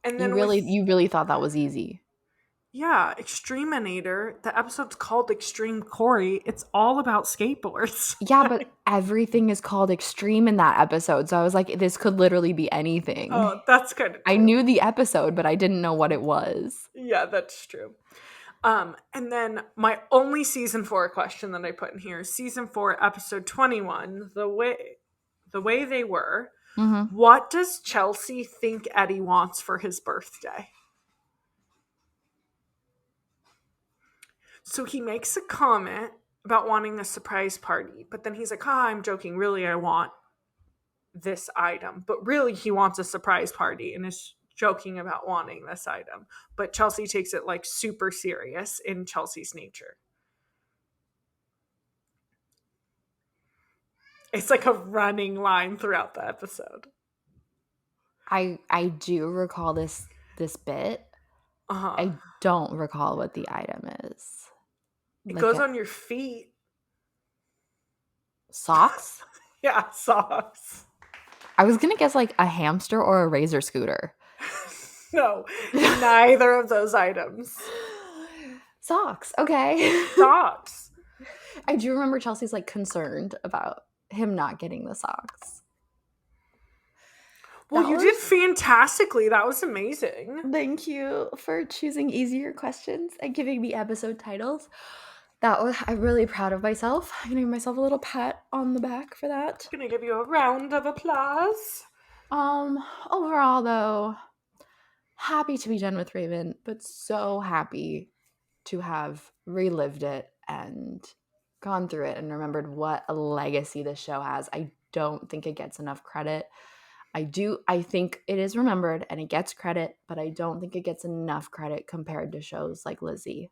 then you really thought that was easy. Yeah, Extreminator. The episode's called Extreme Corey. It's all about skateboards. Yeah, but everything is called extreme in that episode. So I was like, this could literally be anything. Oh, that's kind of true. I knew the episode, but I didn't know what it was. Yeah, that's true. And then my only season 4 question that I put in here, season 4, episode 21, the way they were. Mm-hmm. What does Chelsea think Eddie wants for his birthday? So he makes a comment about wanting a surprise party, but then he's like, I'm joking. Really, I want this item. But really, he wants a surprise party and is joking about wanting this item. But Chelsea takes it super serious in Chelsea's nature. It's like a running line throughout the episode. I do recall this bit. Uh-huh. I don't recall what the item is. It goes on your feet. Socks? Yeah, socks. I was going to guess a hamster or a razor scooter. No, neither of those items. Socks, okay. Socks. I do remember Chelsea's concerned about him not getting the socks. Well, you did fantastically. That was amazing. Thank you for choosing easier questions and giving me episode titles. I'm really proud of myself. I'm gonna give myself a little pat on the back for that. Gonna give you a round of applause. Overall though, happy to be done with Raven, but so happy to have relived it and gone through it and remembered what a legacy this show has. I don't think it gets enough credit. I think it is remembered and it gets credit, but I don't think it gets enough credit compared to shows like Lizzie.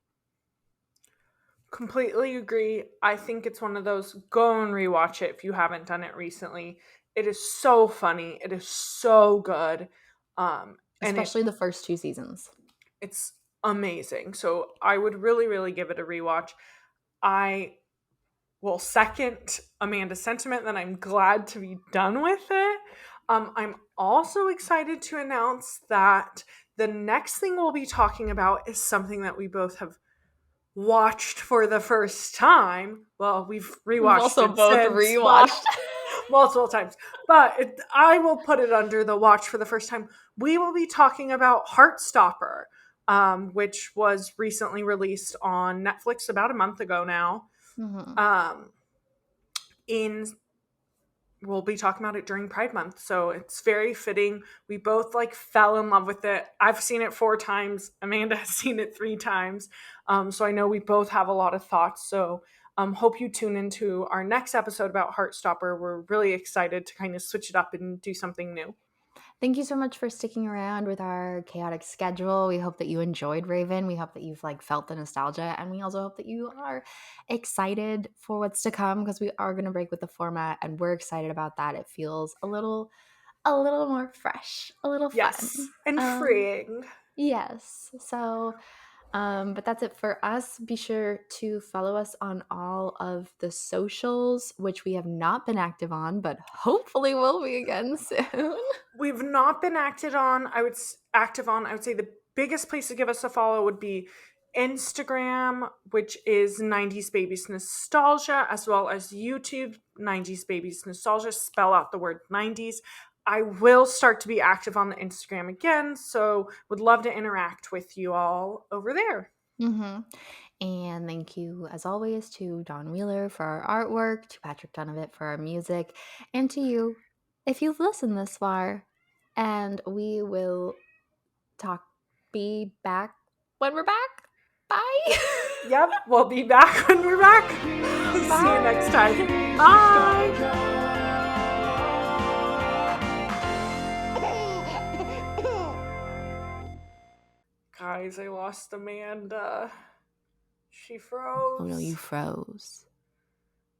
Completely agree. I think it's one of those, go and rewatch it if you haven't done it recently. It is so funny. It is so good. Especially the first 2 seasons. It's amazing. So I would really, really give it a rewatch. I will second Amanda's sentiment that I'm glad to be done with it. I'm also excited to announce that the next thing we'll be talking about is something that we both have watched for the first time. Well, we've rewatched also it both since, rewatched. multiple times. But I will put it under the watch for the first time. We will be talking about Heartstopper, which was recently released on Netflix about a month ago now. Mm-hmm. We'll be talking about it during Pride Month, so it's very fitting. We both fell in love with it. I've seen it 4 times. Amanda has seen it 3 times. So I know we both have a lot of thoughts. So hope you tune into our next episode about Heartstopper. We're really excited to kind of switch it up and do something new. Thank you so much for sticking around with our chaotic schedule. We hope that you enjoyed Raven. We hope that you've felt the nostalgia, and we also hope that you are excited for what's to come, because we are going to break with the format, and we're excited about that. It feels a little more fresh, a little Yes, fun, and freeing. Yes. So, but that's it for us. Be sure to follow us on all of the socials, which we have not been active on, but hopefully will be again soon. We've not been active on. I would say the biggest place to give us a follow would be Instagram, which is 90s Babies Nostalgia, as well as YouTube, 90s Babies Nostalgia. Spell out the word 90s. I will start to be active on the Instagram again, so would love to interact with you all over there. Mm-hmm. And thank you, as always, to Don Wheeler for our artwork, to Patrick Donovan for our music, and to you, if you've listened this far. And we will be back when we're back. Bye. Yep, we'll be back when we're back. See you next time. Bye. Guys, I lost Amanda. She froze. Oh no, you froze.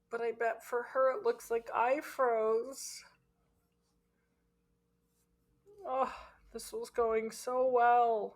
But I bet for her it looks like I froze. Oh, this was going so well.